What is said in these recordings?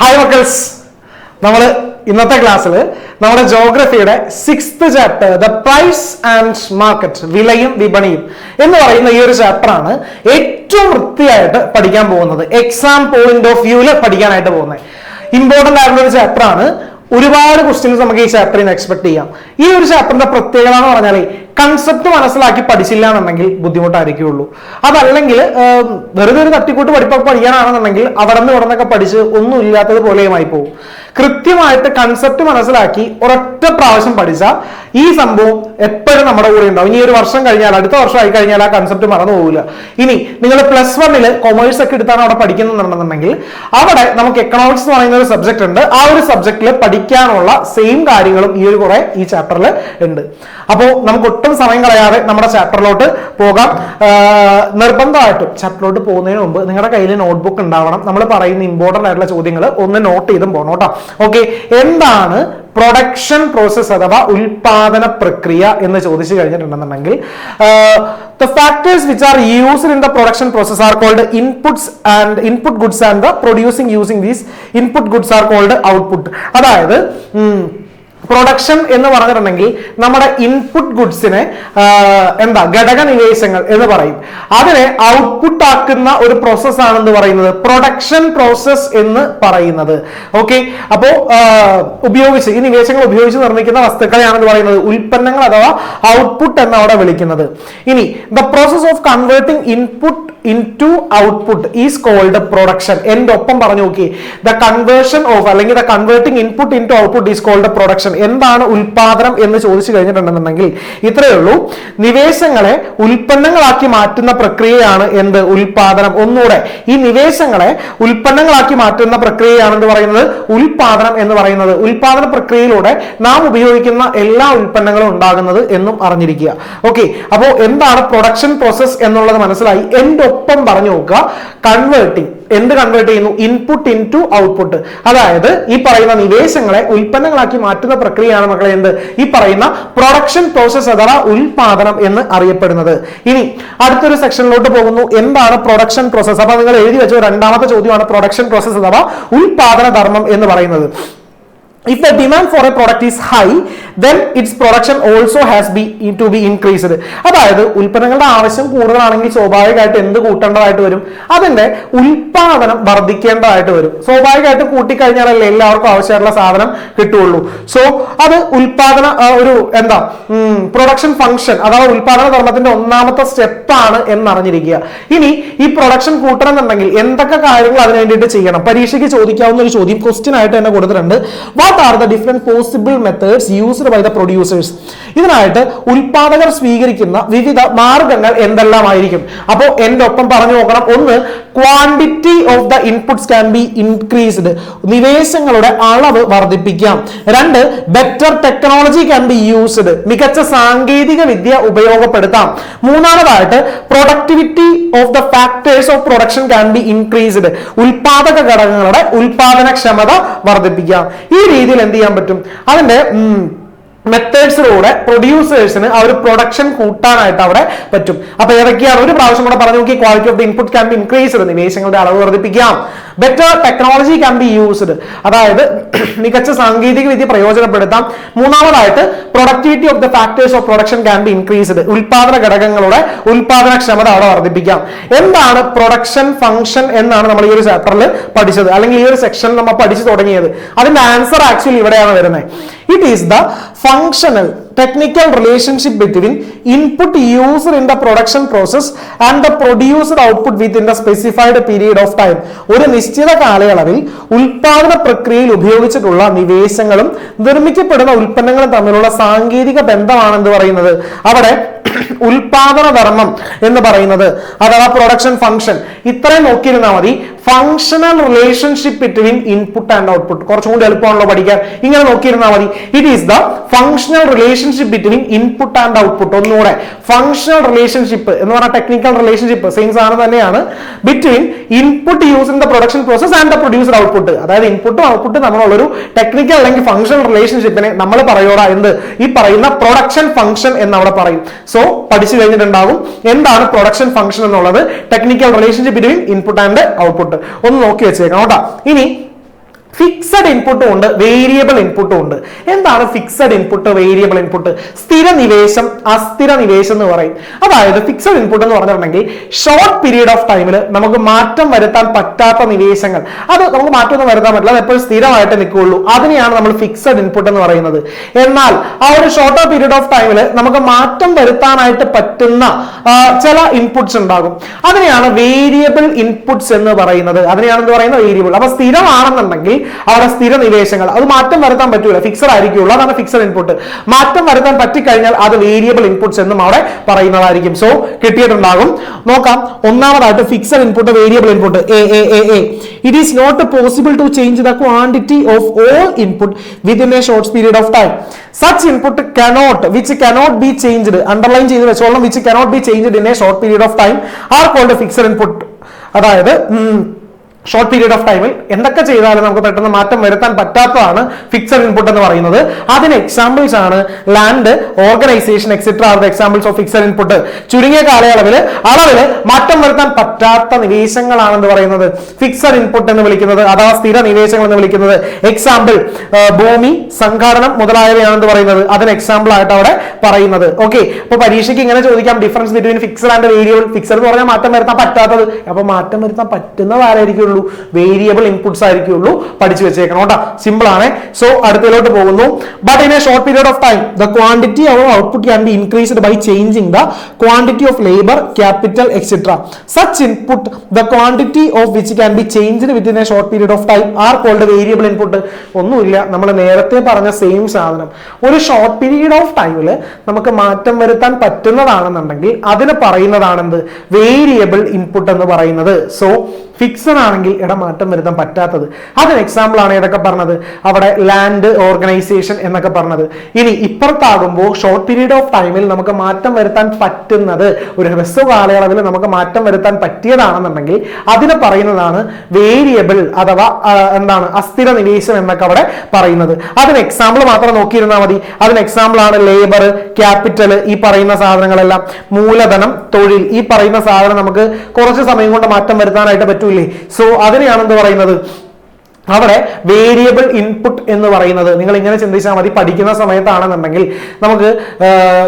Hi മക്കൾസ്, നമ്മൾ ഇന്നത്തെ ക്ലാസ്സിൽ നമ്മുടെ ജോഗ്രഫിയുടെ 6th chapter the price and market, വിലയും വിപണിയും എന്ന് പറയുന്ന ഈ ഒരു ചാപ്റ്റർ ആണ് ഏറ്റവും വൃത്തിയായിട്ട് പഠിക്കാൻ പോകുന്നത്. എക്സാം പോയിന്റ് ഓഫ് വ്യൂവിൽ പഠിക്കാനായിട്ട് പോകുന്നത് ഇമ്പോർട്ടന്റ് ആയിട്ടുള്ള ഒരു ചാപ്റ്റർ ആണ്. ഒരുപാട് ക്വസ്റ്റ്യൻസ് നമുക്ക് ഈ ചാപ്റ്ററിൽ നിന്ന് എക്സ്പെക്ട് ചെയ്യാം. ഈ ഒരു ചാപ്റ്ററിന്റെ പ്രത്യേകത എന്ന് പറഞ്ഞാൽ കൺസെപ്റ്റ് മനസ്സിലാക്കി പഠിച്ചില്ല എന്നുണ്ടെങ്കിൽ ബുദ്ധിമുട്ടായിരിക്കുള്ളൂ. അതല്ലെങ്കിൽ വെറുതെ ഒരു തട്ടിക്കൂട്ട് പഠിപ്പൊക്കെ പഠിക്കാനാണെന്നുണ്ടെങ്കിൽ അവിടെ നിന്നൊക്കെ പഠിച്ച് ഒന്നും ഇല്ലാത്തത് പോലെയുമായി പോകും. കൃത്യമായിട്ട് കൺസെപ്റ്റ് മനസ്സിലാക്കി ഒരൊറ്റ പ്രാവശ്യം പഠിച്ചാൽ ഈ സംഭവം എപ്പോഴും നമ്മുടെ കൂടെ ഉണ്ടാവും. ഇനി ഒരു വർഷം കഴിഞ്ഞാൽ, അടുത്ത വർഷം ആയി കഴിഞ്ഞാൽ ആ കൺസെപ്റ്റ് മറന്നു പോകില്ല. ഇനി നിങ്ങൾ +1 കൊമേഴ്സ് ഒക്കെ എടുത്താണ് അവിടെ പഠിക്കുന്നുണ്ടെന്നുണ്ടെങ്കിൽ അവിടെ നമുക്ക് എക്കണോമിക്സ് എന്ന് പറയുന്ന ഒരു സബ്ജക്ട് ഉണ്ട്. ആ ഒരു സബ്ജക്റ്റിൽ പഠിക്കാനുള്ള സെയിം കാര്യങ്ങളും ഈ ചാപ്റ്ററിൽ ഉണ്ട്. അപ്പോൾ നമുക്ക് ഒട്ടും സമയം കളയാതെ നമ്മുടെ ചാപ്റ്ററിലോട്ട് പോകാം. നിർബന്ധമായിട്ടും ചാപ്റ്ററിലോട്ട് പോകുന്നതിന് മുമ്പ് നിങ്ങളുടെ കയ്യിൽ നോട്ട്ബുക്ക് ഉണ്ടാവണം. നമ്മൾ പറയുന്ന ഇമ്പോർട്ടന്റ് ആയിട്ടുള്ള ചോദ്യങ്ങൾ ഒന്ന് നോട്ട് ചെയ്തും പോകണം കേട്ടോ. ഓക്കെ, എന്താണ് പ്രൊഡക്ഷൻ പ്രോസസ് അഥവാ ഉൽപാദന പ്രക്രിയ എന്ന് ചോദിച്ചു കഴിഞ്ഞിട്ടുണ്ടെന്നുണ്ടെങ്കിൽ the factors which are used in the production process are called inputs and input goods, and the producing using these input goods are called output. അതായത് പ്രൊഡക്ഷൻ എന്ന് പറഞ്ഞിട്ടുണ്ടെങ്കിൽ നമ്മുടെ ഇൻപുട്ട് ഗുഡ്സിനെ ഘടക നിവേശങ്ങൾ എന്ന് പറയും. അതിനെ ഔട്ട്പുട്ട് ആക്കുന്ന ഒരു പ്രോസസ് ആണെന്ന് പറയുന്നത് പ്രൊഡക്ഷൻ പ്രോസസ് എന്ന് പറയുന്നത്. ഓക്കെ, അപ്പോ ഉപയോഗിച്ച് ഈ നിവേശങ്ങൾ ഉപയോഗിച്ച് നിർമ്മിക്കുന്ന വസ്തുക്കളെയാണെന്ന് പറയുന്നത് ഉൽപ്പന്നങ്ങൾ അഥവാ ഔട്ട്പുട്ട് എന്ന് അവിടെ വിളിക്കുന്നത്. ഇനി the process of converting input into output is called production. എന്റെ ഒപ്പം പറഞ്ഞു നോക്കി, the conversion of അല്ലെങ്കിൽ the converting input into output is called production. എന്താണ് ഉൽപാദനം എന്ന് ചോദിച്ചു കഴിഞ്ഞിട്ടുണ്ടെന്നുണ്ടെങ്കിൽ ഇത്രയേ ഉള്ളൂ. നിവേശങ്ങളെ ഉൽപ്പന്നങ്ങളാക്കി മാറ്റുന്ന പ്രക്രിയയാണ് എന്ത്? ഉൽപാദനം. ഒന്നുകൂടെ, ഈ നിവേശങ്ങളെ ഉൽപ്പന്നങ്ങളാക്കി മാറ്റുന്ന പ്രക്രിയയാണെന്ന് പറയുന്നത് ഉൽപാദനം എന്ന് പറയുന്നത്. ഉൽപാദന പ്രക്രിയയിലൂടെ നാം ഉപയോഗിക്കുന്ന എല്ലാ ഉൽപ്പന്നങ്ങളും ഉണ്ടാകുന്നത് എന്നും അറിഞ്ഞിരിക്കുക. ഓക്കെ, അപ്പോ എന്താണ് പ്രൊഡക്ഷൻ പ്രോസസ് എന്നുള്ളത് മനസ്സിലായി. എന്റെ ഒപ്പം പറഞ്ഞു നോക്കുക, കൺവേർട്ടിംഗ്. എന്ത് കൺവേർട്ട് ചെയ്യുന്നു? Input into output. അതായത് ഈ പറയുന്ന നിവേശങ്ങളെ ഉൽപ്പന്നങ്ങളാക്കി മാറ്റുന്ന പ്രക്രിയയാണ് മക്കളെ എന്ത്? ഈ പറയുന്ന പ്രൊഡക്ഷൻ പ്രോസസ് അഥവാ ഉൽപാദനം എന്ന് അറിയപ്പെടുന്നത്. ഇനി അടുത്തൊരു സെക്ഷനിലോട്ട് പോകുന്നു. എന്താണ് പ്രൊഡക്ഷൻ പ്രോസസ്? അപ്പൊ നിങ്ങൾ എഴുതി വെച്ച രണ്ടാമത്തെ ചോദ്യമാണ് പ്രൊഡക്ഷൻ പ്രോസസ് അഥവാ ഉൽപാദന ധർമ്മം എന്ന് പറയുന്നത്. If the demand for a product is high, then its production also has to be increased. അതായത് ഉൽപ്പന്നങ്ങളുടെ ആവശ്യം കൂടുതലാണെങ്കിൽ സ്വാഭാവികമായിട്ട് എന്ത് കൂട്ടേണ്ടതായിട്ട് വരും? അതിന്റെ ഉൽപാദനം വർദ്ധിക്കേണ്ടതായിട്ട് വരും. സ്വാഭാവികമായിട്ട് കൂട്ടിക്കഴിഞ്ഞാലല്ലേ എല്ലാവർക്കും ആവശ്യമായിട്ടുള്ള സാധനം കിട്ടുള്ളൂ. സോ അത് ഉൽപാദന ഒരു പ്രൊഡക്ഷൻ ഫംഗ്ഷൻ അഥവാ ഉൽപാദന ധർമ്മത്തിന്റെ ഒന്നാമത്തെ സ്റ്റെപ്പാണ് എന്നറിഞ്ഞിരിക്കുക. ഇനി ഈ പ്രൊഡക്ഷൻ കൂട്ടണം എന്നുണ്ടെങ്കിൽ എന്തൊക്കെ കാര്യങ്ങൾ അതിനു വേണ്ടിയിട്ട് ചെയ്യണം? പരീക്ഷയ്ക്ക് ചോദിക്കാവുന്ന ഒരു ചോദ്യം ക്വസ്റ്റ്യൻ ആയിട്ട് തന്നെ കൊടുത്തിട്ടുണ്ട്. What are the different possible methods used by the producers? ഇതിനായിട്ട് ഉൽപാദകർ സ്വീകരിക്കുന്ന വിവിധ മാർഗങ്ങൾ എന്തെല്ലാമായിരിക്കും? അപ്പോൾ എന്റെ ഒപ്പം പറഞ്ഞു നോക്കണം. ഒന്ന്, quantity of the inputs can be increased. നിവേശങ്ങളുടെ അളവ് വർദ്ധിപ്പിക്കാം. രണ്ട്, better technology can be used. മികച്ച സാങ്കേതിക വിദ്യ ഉപയോഗപ്പെടുത്താം. മൂന്നാമതായിട്ട് productivity of the factors of production can be increased. ഉൽപാദക ഘടകങ്ങളുടെ ഉൽപാദനക്ഷമത വർദ്ധിപ്പിക്കാം. ഈ രീതിയിൽ എന്ത് ചെയ്യാൻ പറ്റും? അതിന്റെ മെത്തേഡ്സിലൂടെ പ്രൊഡ്യൂസേഴ്സിന് ആ ഒരു പ്രൊഡക്ഷൻ കൂട്ടാനായിട്ട് അവിടെ പറ്റും. അപ്പൊ ഏതൊക്കെയാണ്? ഒരു പ്രാവശ്യം കൂടെ പറഞ്ഞു നോക്കി. Quality of the input can be increased. നിവേശങ്ങളുടെ അളവ് വർദ്ധിപ്പിക്കാം. Better technology can be used. അതായത് മികച്ച സാങ്കേതിക വിദ്യ പ്രയോജനപ്പെടുത്താം. മൂന്നാമതായിട്ട് productivity of the factors of production can be increased. ഉൽപാദന ഘടകങ്ങളുടെ ഉൽപാദനക്ഷമത അവിടെ വർദ്ധിപ്പിക്കാം. എന്താണ് പ്രൊഡക്ഷൻ ഫംഗ്ഷൻ എന്നാണ് നമ്മൾ ഈ ഒരു ചാപ്റ്ററിൽ പഠിച്ചത്, അല്ലെങ്കിൽ ഈ ഒരു സെക്ഷൻ നമ്മൾ പഠിച്ചു തുടങ്ങിയത്. അതിന്റെ ആൻസർ ആക്ച്വലി ഇവിടെയാണ് വരുന്നത്. It is the functional technical relationship between input used in the production process and the produced output within the specified period of time. ഒരു നിശ്ചിത കാലയളവിൽ ഉൽപാദന പ്രക്രിയയിൽ ഉപയോഗിച്ചിട്ടുള്ള നിവേശങ്ങളും നിർമ്മിക്കപ്പെടുന്ന ഉൽപ്പന്നങ്ങളും തമ്മിലുള്ള സാങ്കേതിക ബന്ധമാണെന്ന് പറയുന്നത് അവിടെ ഉൽപാദന ധർമ്മം എന്ന് പറയുന്നത് അഥവാ പ്രൊഡക്ഷൻ ഫംഗ്ഷൻ. ഇത്രയും നോക്കിയിരുന്നാൽ മതി. Functional relationship between input and output. കുറച്ചും കൂടി എളുപ്പമാണല്ലോ പഠിക്കാൻ. ഇങ്ങനെ നോക്കിയിരുന്നാൽ മതി. It is the functional relationship between input and output. ഒന്നുകൂടെ, ഫങ്ഷണൽ റിലേഷൻഷിപ്പ് എന്ന് പറഞ്ഞാൽ ടെക്നിക്കൽ റിലേഷൻഷിപ്പ് സെയിം സാധനം തന്നെയാണ്. Between input use in the production process and the produced output. അതായത് ഇൻപുട്ടും ഔട്ട്പുട്ടും തമ്മിലുള്ളൊരു ടെക്നിക്കൽ അല്ലെങ്കിൽ ഫങ്ഷണൽ റിലേഷൻഷിപ്പിനെ നമ്മൾ പറയോടാ എന്ത്? ഈ പറയുന്ന പ്രൊഡക്ഷൻ ഫംഗ്ഷൻ എന്ന് അവിടെ പറയും. സോ പഠിച്ചു കഴിഞ്ഞിട്ടുണ്ടാകും എന്താണ് പ്രൊഡക്ഷൻ ഫംഗ്ഷൻ എന്നുള്ളത്, technical relationship between input and output ഒന്ന് നോക്കി വെച്ചേക്കണം കേട്ടോ. ഇനി ഫിക്സഡ് ഇൻപുട്ടും ഉണ്ട്, വേരിയബിൾ ഇൻപുട്ടും ഉണ്ട്. എന്താണ് ഫിക്സഡ് ഇൻപുട്ട്, വേരിയബിൾ ഇൻപുട്ട്? സ്ഥിര നിവേശം, അസ്ഥിര നിവേശം എന്ന് പറയും. അതായത് ഫിക്സഡ് ഇൻപുട്ട് എന്ന് പറഞ്ഞിട്ടുണ്ടെങ്കിൽ ഷോർട്ട് പീരീഡ് ഓഫ് ടൈമിൽ നമുക്ക് മാറ്റം വരുത്താൻ പറ്റാത്ത നിവേശങ്ങൾ, അത് നമുക്ക് മാറ്റമൊന്നും വരുത്താൻ പറ്റില്ല, അത് എപ്പോഴും സ്ഥിരമായിട്ട് നിൽക്കുകയുള്ളൂ. അതിനെയാണ് നമ്മൾ ഫിക്സഡ് ഇൻപുട്ട് എന്ന് പറയുന്നത്. എന്നാൽ ആ ഒരു ഷോർട്ടർ പീരീഡ് ഓഫ് ടൈമിൽ നമുക്ക് മാറ്റം വരുത്താനായിട്ട് പറ്റുന്ന ചില ഇൻപുട്സ് ഉണ്ടാകും. അതിനെയാണ് വേരിയബിൾ ഇൻപുട്സ് എന്ന് പറയുന്നത്. അതിനെയാണ് എന്ത് പറയുന്നത്? വേരിയബിൾ. അപ്പൊ സ്ഥിരമാണെന്നുണ്ടെങ്കിൽ അവിടെ സ്ഥിര നിവേശങ്ങൾ, അത് മാറ്റം വരുത്താൻ പറ്റൂല, ഫിക്സഡ് ആയിരിക്കുള്ളൂ, അതാണ് ഫിക്സഡ് ഇൻപുട്ട്. മാറ്റം വരുത്താൻ പറ്റിക്കഴിഞ്ഞാൽ അത് വേരിയബിൾ ഇൻപുട്സ് എന്നും അവിടെ പറയുന്നതായിരിക്കും. സോ കിട്ടിയിട്ടുണ്ടാകും. നോക്കാം. ഒന്നാമതായിട്ട് fixed input, variable input. It is not possible to change the quantity of all input within a short period of time. Such input which cannot be changed, underline ചെയ്ത് വെച്ചോളണം, which cannot be changed in a short period of time are called fixed input. അതായത് short period of ടൈമിൽ എന്തൊക്കെ ചെയ്താലും നമുക്ക് പെട്ടെന്ന് മാറ്റം വരുത്താൻ പറ്റാത്തതാണ് ഫിക്സഡ് ഇൻപുട്ട് എന്ന് പറയുന്നത്. അതിന് എക്സാമ്പിൾസ് ആണ് land, organisation etcetera are the examples of fixed input. ചുരുങ്ങിയ കാലയളവിൽ അളവില് മാറ്റം വരുത്താൻ പറ്റാത്ത നിവേശങ്ങളാണെന്ന് പറയുന്നത് ഫിക്സഡ് ഇൻപുട്ട് എന്ന് വിളിക്കുന്നത്, അഥവാ സ്ഥിര നിവേശങ്ങൾ എന്ന് വിളിക്കുന്നത്. എക്സാമ്പിൾ ഭൂമി, സംഘാടനം മുതലായവയാണെന്ന് പറയുന്നത്. അതിന് എക്സാമ്പിൾ ആയിട്ട് അവിടെ പറയുന്നത്. ഓക്കെ, അപ്പൊ പരീക്ഷയ്ക്ക് ഇങ്ങനെ ചോദിക്കാം, difference between fixed and variable. Fixed എന്ന് പറഞ്ഞാൽ മാറ്റം വരുത്താൻ പറ്റാത്തത്, അപ്പൊ മാറ്റം വരുത്താൻ പറ്റുന്നത് ആരായിരിക്കും? വേരിയബിൾ ഇൻപുട്സ് ആയിരിക്കുള്ളൂ. പഠിച്ചു വെച്ചേക്കണം കേട്ടോ, സിമ്പിൾ ആണ്. സോ അടുത്തതിലോട്ട് പോകുന്നു. But in a short period of time the quantity of output can be increased by changing the quantity of labour, capital etcetera. Such input the quantity of which can be changed within a short period of time are called variable input. ഒന്നുമില്ല, നമ്മൾ നേരത്തെ പറഞ്ഞ same സാധനം. ഒരു short period of ടൈമിൽ നമുക്ക് മാറ്റം വരുത്താൻ പറ്റുന്നതാണെന്നുണ്ടെങ്കിൽ അതിന് പറയുന്നതാണെന്ത്? വേരിയബിൾ ഇൻപുട്ട് എന്ന് പറയുന്നത്. സോ ഫിക്സഡ് ആണെങ്കിൽ മാറ്റം വരുത്താൻ പറ്റാത്തത്. അതിന് എക്സാമ്പിൾ ആണ് ഏതൊക്കെ പറഞ്ഞത്? അവിടെ ലാൻഡ്, ഓർഗനൈസേഷൻ എന്നൊക്കെ പറഞ്ഞത്. ഇനി ഇപ്പുറത്താകുമ്പോൾ ഷോർട്ട് പീരീഡ് ഓഫ് ടൈമിൽ നമുക്ക് മാറ്റം വരുത്താൻ പറ്റുന്നത്, ഒരു ഹ്രസ്വ കാലയളവിൽ നമുക്ക് മാറ്റം വരുത്താൻ പറ്റിയതാണെന്നുണ്ടെങ്കിൽ അതിന് പറയുന്നതാണ് വേരിയബിൾ, അഥവാ എന്താണ്, അസ്ഥിര നിവേശം എന്നൊക്കെ അവിടെ പറയുന്നത്. അതിന് എക്സാമ്പിൾ മാത്രം നോക്കിയിരുന്നാൽ മതി. അതിന് എക്സാമ്പിൾ ആണ് ലേബർ, ക്യാപിറ്റൽ, ഈ പറയുന്ന സാധനങ്ങളെല്ലാം. മൂലധനം, തൊഴിൽ, ഈ പറയുന്ന സാധനം നമുക്ക് കുറച്ച് സമയം കൊണ്ട് മാറ്റം വരുത്താനായിട്ട് പറ്റൂലേ. സോ അതിനെയാണ് എന്ത് പറയുന്നത്? അവിടെ വേരിയബിൾ ഇൻപുട്ട് എന്ന് പറയുന്നത്. നിങ്ങൾ ഇങ്ങനെ ചിന്തിച്ചാൽ മതി, പഠിക്കുന്ന സമയത്താണെന്നുണ്ടെങ്കിൽ നമുക്ക്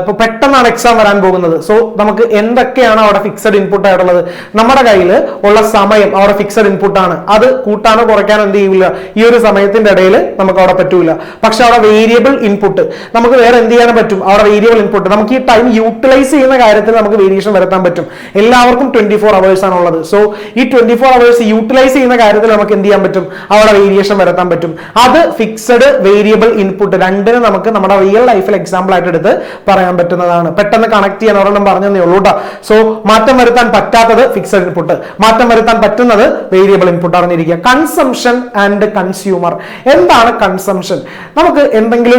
ഇപ്പൊ പെട്ടെന്നാണ് എക്സാം വരാൻ പോകുന്നത്. സോ നമുക്ക് എന്തൊക്കെയാണ് അവിടെ ഫിക്സഡ് ഇൻപുട്ട് ആയിട്ടുള്ളത്? നമ്മുടെ കയ്യിൽ ഉള്ള സമയം അവിടെ ഫിക്സഡ് ഇൻപുട്ട് ആണ്. അത് കൂട്ടാനോ കുറയ്ക്കാനോ എന്ത് ചെയ്യില്ല, ഈ ഒരു സമയത്തിന്റെ ഇടയിൽ നമുക്ക് അവിടെ പറ്റൂല. പക്ഷെ അവിടെ വേരിയബിൾ ഇൻപുട്ട് നമുക്ക് വേറെ എന്ത് ചെയ്യാനും പറ്റും? അവിടെ വേരിയബിൾ ഇൻപുട്ട് നമുക്ക് ഈ ടൈം യൂട്ടിലൈസ് ചെയ്യുന്ന കാര്യത്തിൽ നമുക്ക് വേരിയേഷൻ വരുത്താൻ പറ്റും. എല്ലാവർക്കും 24 hours ആണുള്ളത്. സോ ഈ 24 hours യൂട്ടിലൈസ് ചെയ്യുന്ന കാര്യത്തിൽ നമുക്ക് എന്ത് ചെയ്യാൻ പറ്റും? അവിടെ വേരിയേഷൻ വരുത്താൻ പറ്റും. അത് ഫിക്സഡ്, വേരിയബിൾ ഇൻപുട്ട് രണ്ടിന് നമുക്ക് നമ്മുടെ റിയൽ ലൈഫിൽ എക്സാമ്പിൾ ആയിട്ട് എടുത്ത് പറയാൻ പറ്റുന്നതാണ്. പെട്ടെന്ന് കണക്ട് ചെയ്യാൻ ഒരെണ്ണം പറഞ്ഞതേ ഉള്ളൂ കേട്ടോ. സോ മാറ്റം വരുത്താൻ പറ്റാത്തത് ഫിക്സഡ് ഇൻപുട്ട്, മാറ്റം വരുത്താൻ പറ്റുന്നത് വേരിയബിൾ ഇൻപുട്ട്. അറിഞ്ഞിരിക്കുക. Consumption and consumer. എന്താണ് കൺസംഷൻ? നമുക്ക് എന്തെങ്കിലും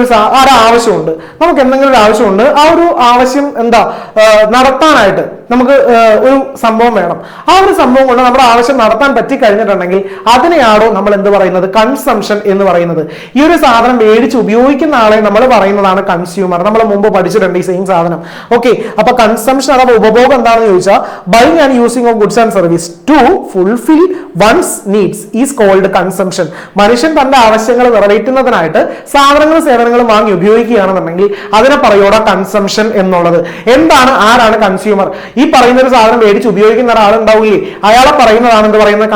ഒരു ആവശ്യമുണ്ട്, ആ ഒരു ആവശ്യം നടത്താനായിട്ട് നമുക്ക് ഒരു സംഭവം വേണം. ആ ഒരു സംഭവം കൊണ്ട് നമ്മുടെ ആവശ്യം നടത്താൻ പറ്റി കഴിഞ്ഞിട്ടുണ്ടെങ്കിൽ അതിനെയാണോ നമ്മൾ എന്ത് പറയുന്നത്? കൺസംഷൻ എന്ന് പറയുന്നത്. ഈ ഒരു സാധനം മേടിച്ച് ഉപയോഗിക്കുന്ന ആളെ നമ്മൾ പറയുന്നതാണ് കൺസ്യൂമർ. നമ്മൾ മുമ്പ് പഠിച്ചിട്ടുണ്ട് ഈ സെയിം സാധനം. ഓക്കെ, അപ്പൊ കൺസംഷൻ അഥവാ ഉപഭോഗം എന്താണെന്ന് ചോദിച്ചാൽ buying and using of goods and service to fulfil one's needs is called consumption. മനുഷ്യൻ തന്റെ ആവശ്യങ്ങൾ നിറവേറ്റുന്നതിനായിട്ട് സാധനങ്ങളും സേവനങ്ങളും വാങ്ങി ഉപയോഗിക്കുകയാണെന്നുണ്ടെങ്കിൽ അതിനെ പറയൂടാ കൺസംഷൻ എന്നുള്ളത്. ആരാണ് കൺസ്യൂമർ? ഈ പറയുന്ന ഒരു സാധനം മേടിച്ച് ഉപയോഗിക്കുന്ന ഒരാളുണ്ടാവില്ലേ, അയാളെ പറയുന്നതാണ് എന്ത് പറയുന്നത്?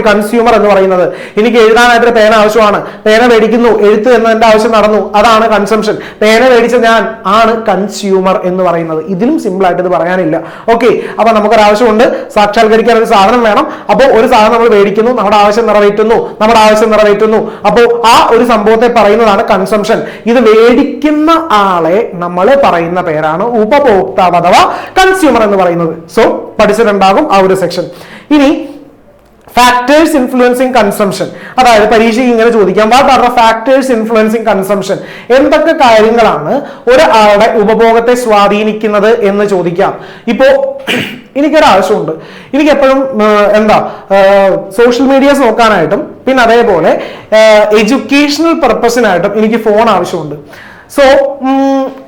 കൺസ്യൂമർ എന്ന് പറയുന്നത്. എനിക്ക് എഴുതാനായിട്ട് പേന ആവശ്യമാണ്, പേന മേടിക്കുന്നു, എഴുത്ത് എന്നതിന്റെ ആവശ്യം നടന്നു, അതാണ് കൺസംഷൻ. പേന മേടിച്ച ഞാൻ ആണ് കൺസ്യൂമർ എന്ന് പറയുന്നത്. ഇതിലും സിമ്പിൾ ആയിട്ട് ഇത് പറയാനില്ല. ഓക്കെ, അപ്പൊ നമുക്കൊരാവശ്യമുണ്ട്, സാക്ഷാത്കരിക്കാൻ ഒരു സാധനം വേണം. അപ്പോൾ ഒരു സാധനം നമ്മൾ മേടിക്കുന്നു, നമ്മുടെ ആവശ്യം നിറവേറ്റുന്നു. അപ്പോൾ ആ ഒരു സംഭവത്തെ പറയുന്നതാണ് കൺസംഷൻ. ഇത് മേടിക്കുന്ന ആളെ നമ്മൾ പറയുന്ന പേരാണ് ഉപഭോക്താവ് അഥവാ കൺസ്യൂമർ എന്ന് പറയുന്നത്. സോ പഠിച്ചിട്ടുണ്ടാകും ആ ഒരു സെക്ഷൻ. ഇനി ഫാക്ടേഴ്സ് ഇൻഫ്ലുവൻസിങ് കൺസംഷൻ. അതായത് പരീക്ഷയ്ക്ക് ഇങ്ങനെ ചോദിക്കാം, what are the factors influencing consumption? എന്തൊക്കെ കാര്യങ്ങളാണ് ഒരാളുടെ ഉപഭോഗത്തെ സ്വാധീനിക്കുന്നത് എന്ന് ചോദിക്കാം. ഇപ്പോ എനിക്കൊരാവശ്യമുണ്ട്, എനിക്ക് എപ്പോഴും സോഷ്യൽ മീഡിയാസ് നോക്കാനായിട്ടും പിന്നെ അതേപോലെ എഡ്യൂക്കേഷണൽ പർപ്പസിനായിട്ടും എനിക്ക് ഫോൺ ആവശ്യമുണ്ട്. സോ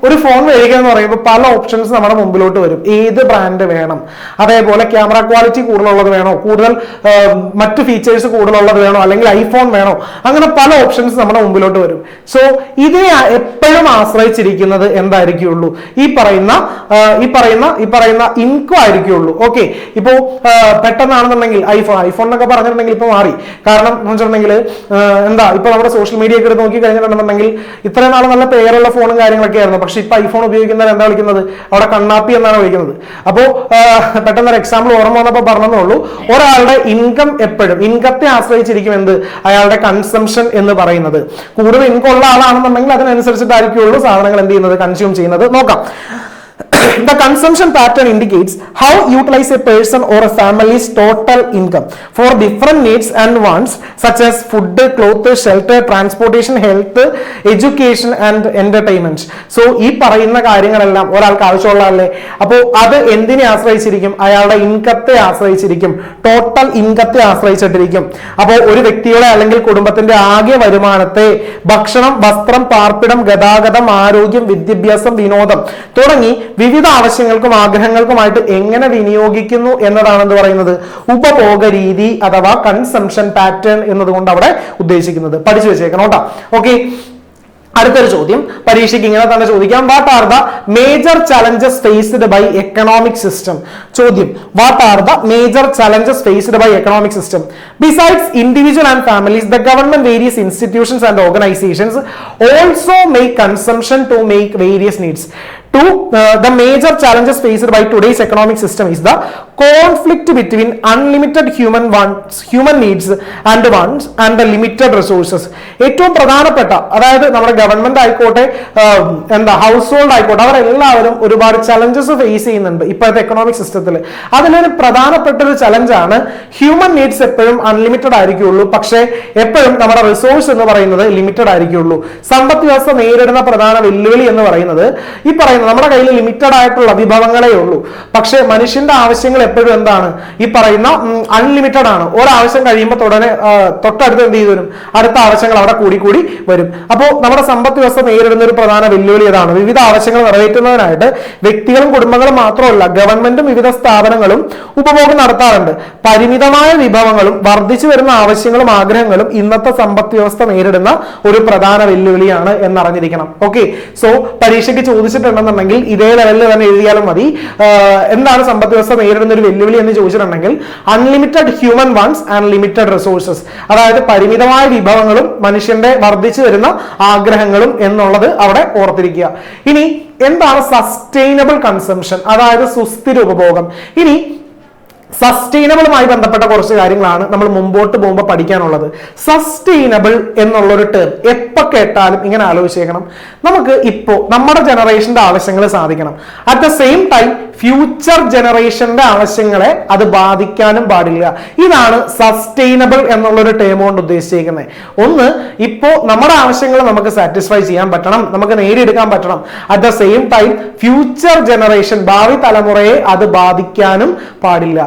ഒരു ഫോൺ മേടിക്കുക എന്ന് പറയുമ്പോൾ പല ഓപ്ഷൻസ് നമ്മുടെ മുമ്പിലോട്ട് വരും. ഏത് ബ്രാൻഡ് വേണം, അതേപോലെ ക്യാമറ ക്വാളിറ്റി കൂടുതലുള്ളത് വേണോ, കൂടുതൽ മറ്റു ഫീച്ചേഴ്സ് കൂടുതലുള്ളത് വേണോ, അല്ലെങ്കിൽ ഐഫോൺ വേണോ, അങ്ങനെ പല ഓപ്ഷൻസ് നമ്മുടെ മുമ്പിലോട്ട് വരും. സോ ഇതിനെ എപ്പോഴും ആശ്രയിച്ചിരിക്കുന്നത് എന്തായിരിക്കുള്ളൂ, ഈ പറയുന്ന ഇൻകം ആയിരിക്കുള്ളൂ. ഓക്കെ, ഇപ്പോ പെട്ടെന്നാണെന്നുണ്ടെങ്കിൽ ഐഫോൺ എന്നൊക്കെ പറഞ്ഞിട്ടുണ്ടെങ്കിൽ ഇപ്പൊ മാറി. കാരണം എന്ന് വെച്ചിട്ടുണ്ടെങ്കിൽ എന്താ, ഇപ്പൊ നമ്മുടെ സോഷ്യൽ മീഡിയ ഒക്കെ എടുത്ത് നോക്കി കഴിഞ്ഞിട്ടുണ്ടെന്നുണ്ടെങ്കിൽ ഇത്രയും നാൾ നല്ല പേരുള്ള ഫോണും കാര്യങ്ങളൊക്കെ ആയിരുന്നു. പക്ഷെ ഇപ്പൊ ഐഫോൺ ഉപയോഗിക്കുന്നവർ എന്താ വിളിക്കുന്നത്, അവിടെ കണ്ണാപ്പി എന്നാണ് വിളിക്കുന്നത്. അപ്പോ പെട്ടെന്നൊരു എക്സാമ്പിൾ ഓർമ്മ വന്നപ്പോൾ പറഞ്ഞതേ, ഒരാളുടെ ഇൻകം എപ്പോഴും ഇൻകത്തെ ആശ്രയിച്ചിരിക്കും എന്ത്, അയാളുടെ കൺസംഷൻ എന്ന് പറയുന്നത്. കൂടുതൽ ഇൻകം ഉള്ള ആളാണെന്നുണ്ടെങ്കിൽ അതിനനുസരിച്ചിട്ടായിരിക്കുള്ളൂ സാധനങ്ങൾ എന്ത് ചെയ്യുന്നത്, കൺസ്യൂം ചെയ്യുന്നത്. നോക്കാം. The consumption pattern indicates how utilize a person or a family's total income for different needs and wants such as food, clothes, shelter, transportation, health, education and entertainment. So ഈ പറയുന്ന കാര്യങ്ങളെല്ലാം ഒരാൾക്ക് ആവശ്യമുള്ളതല്ലേ. അപ്പോൾ അത് എന്തിനെ ആശ്രയിച്ചിരിക്കും, അയാളുടെ ഇൻകത്തെ ആശ്രയിച്ചിരിക്കും, ടോട്ടൽ ഇൻകത്തെ ആശ്രയിച്ചിട്ടിരിക്കും. അപ്പോൾ ഒരു വ്യക്തിയുടെ അല്ലെങ്കിൽ കുടുംബത്തിന്റെ ആകെ വരുമാനത്തെ ഭക്ഷണം, വസ്ത്രം, പാർപ്പിടം, ഗതാഗതം, ആരോഗ്യം, വിദ്യാഭ്യാസം, വിനോദം തുടങ്ങി വിവിധ ആവശ്യങ്ങൾക്കും ആഗ്രഹങ്ങൾക്കുമായിട്ട് എങ്ങനെ വിനിയോഗിക്കുന്നു എന്നതാണ് എന്ത് പറയുന്നത്, ഉപഭോഗ രീതി അഥവാ കൺസംഷൻ പാറ്റേൺ എന്നതുകൊണ്ട് അവിടെ ഉദ്ദേശിക്കുന്നത്. പഠിച്ചു വെച്ചേക്കണം കേട്ടോ. ഓക്കെ, അടുത്തൊരു ചോദ്യം പരീക്ഷയ്ക്ക് ഇങ്ങനെ തന്നെ ചോദിക്കാം. What are the major challenges faced by economic system? ചോദ്യം, what are the major challenges faced by economic system? Besides individual and families, the government, various institutions and organisations also make consumption to make various needs. The major challenges faced by today's economic system is the conflict between unlimited human needs and wants and the limited resources. ഏറ്റവും പ്രധാനപ്പെട്ട, അതായത് നമ്മുടെ government ആയിക്കോട്ടെ, house hold ആയിക്കോട്ടെ, അവരെല്ലാവരും ഒരുപാട് challenges face ചെയ്യുന്നുണ്ട് ഇപ്പോഴത്തെ എക്കണോമിക് സിസ്റ്റത്തിൽ. അതിലൊരു പ്രധാനപ്പെട്ട ഒരു ചലഞ്ചാണ് ഹ്യൂമൻ നീഡ്സ് എപ്പോഴും അൺലിമിറ്റഡ് ആയിരിക്കുള്ളൂ, പക്ഷേ എപ്പോഴും നമ്മുടെ റിസോഴ്സ് എന്ന് പറയുന്നത് ലിമിറ്റഡ് ആയിരിക്കുള്ളൂ. സമ്പദ് വ്യവസ്ഥ നേരിടുന്ന പ്രധാന വെല്ലുവിളി എന്ന് പറയുന്നത് ഈ പറയുന്ന നമ്മുടെ കയ്യിൽ ലിമിറ്റഡ് ആയിട്ടുള്ള വിഭവങ്ങളേ ഉള്ളൂ, പക്ഷെ മനുഷ്യന്റെ ആവശ്യങ്ങൾ എപ്പോഴും എന്താണ്, ഈ പറയുന്ന അൺലിമിറ്റഡ് ആണ്. ഒരാവശ്യം കഴിയുമ്പോൾ തൊട്ടടുത്ത് എന്ത് ചെയ്തു വരും, അടുത്ത ആവശ്യങ്ങൾ അവിടെ കൂടി വരും. അപ്പോൾ നമ്മുടെ സമ്പദ് വ്യവസ്ഥ നേരിടുന്ന ഒരു പ്രധാന വെല്ലുവിളി ഏതാണ്? വിവിധ ആവശ്യങ്ങൾ നിറവേറ്റുന്നതിനായിട്ട് വ്യക്തികളും കുടുംബങ്ങളും മാത്രമല്ല, ഗവൺമെന്റും വിവിധ സ്ഥാപനങ്ങളും ഉപഭോഗം നടത്താറുണ്ട്. പരിമിതമായ വിഭവങ്ങളും വർദ്ധിച്ചു വരുന്ന ആവശ്യങ്ങളും ആഗ്രഹങ്ങളും ഇന്നത്തെ സമ്പദ് വ്യവസ്ഥ നേരിടുന്ന ഒരു പ്രധാന വെല്ലുവിളിയാണ് എന്നറിഞ്ഞിരിക്കണം. ഓക്കെ, സോ പരീക്ഷയ്ക്ക് ചോദിച്ചിട്ടുണ്ടെന്നുണ്ടെങ്കിൽ ഇതേ ലെവലിൽ തന്നെ എഴുതിയാലും മതി. എന്താണ് സമ്പദ് വ്യവസ്ഥ നേരിടുന്ന ഒരു വെല്ലുവിളി എന്ന് ചോദിച്ചിട്ടുണ്ടെങ്കിൽ unlimited human wants and limited resources, അതായത് പരിമിതമായ വിഭവങ്ങളും മനുഷ്യന്റെ വർദ്ധിച്ചു വരുന്ന ആഗ്രഹങ്ങളും എന്നുള്ളത് അവിടെ ഓർത്തിരിക്കുക. ഇനി എന്താണ് സസ്റ്റൈനബിൾ കൺസംഷൻ, അതായത് സുസ്ഥിര ഉപഭോഗം? ഇനി സസ്റ്റൈനബിളുമായി ബന്ധപ്പെട്ട കുറച്ച് കാര്യങ്ങളാണ് നമ്മൾ മുമ്പോട്ട് പോകുമ്പോൾ പഠിക്കാനുള്ളത്. സസ്റ്റൈനബിൾ എന്നുള്ളൊരു ടേം എപ്പോൾ കേട്ടാലും ഇങ്ങനെ ആലോചിച്ചേക്കണം, നമുക്ക് ഇപ്പോൾ നമ്മുടെ ജനറേഷന്റെ ആവശ്യങ്ങൾ സാധിക്കണം, at the same time future ജനറേഷന്റെ ആവശ്യങ്ങളെ അത് ബാധിക്കാനും പാടില്ല. ഇതാണ് സസ്റ്റൈനബിൾ എന്നുള്ളൊരു ടേം കൊണ്ട് ഉദ്ദേശിച്ചിരിക്കുന്നത്. ഒന്ന്, ഇപ്പോ നമ്മുടെ ആവശ്യങ്ങൾ നമുക്ക് സാറ്റിസ്ഫൈ ചെയ്യാൻ പറ്റണം, നമുക്ക് നേടിയെടുക്കാൻ പറ്റണം, at the same time future generation, ഭാവി തലമുറയെ അത് ബാധിക്കാനും പാടില്ല.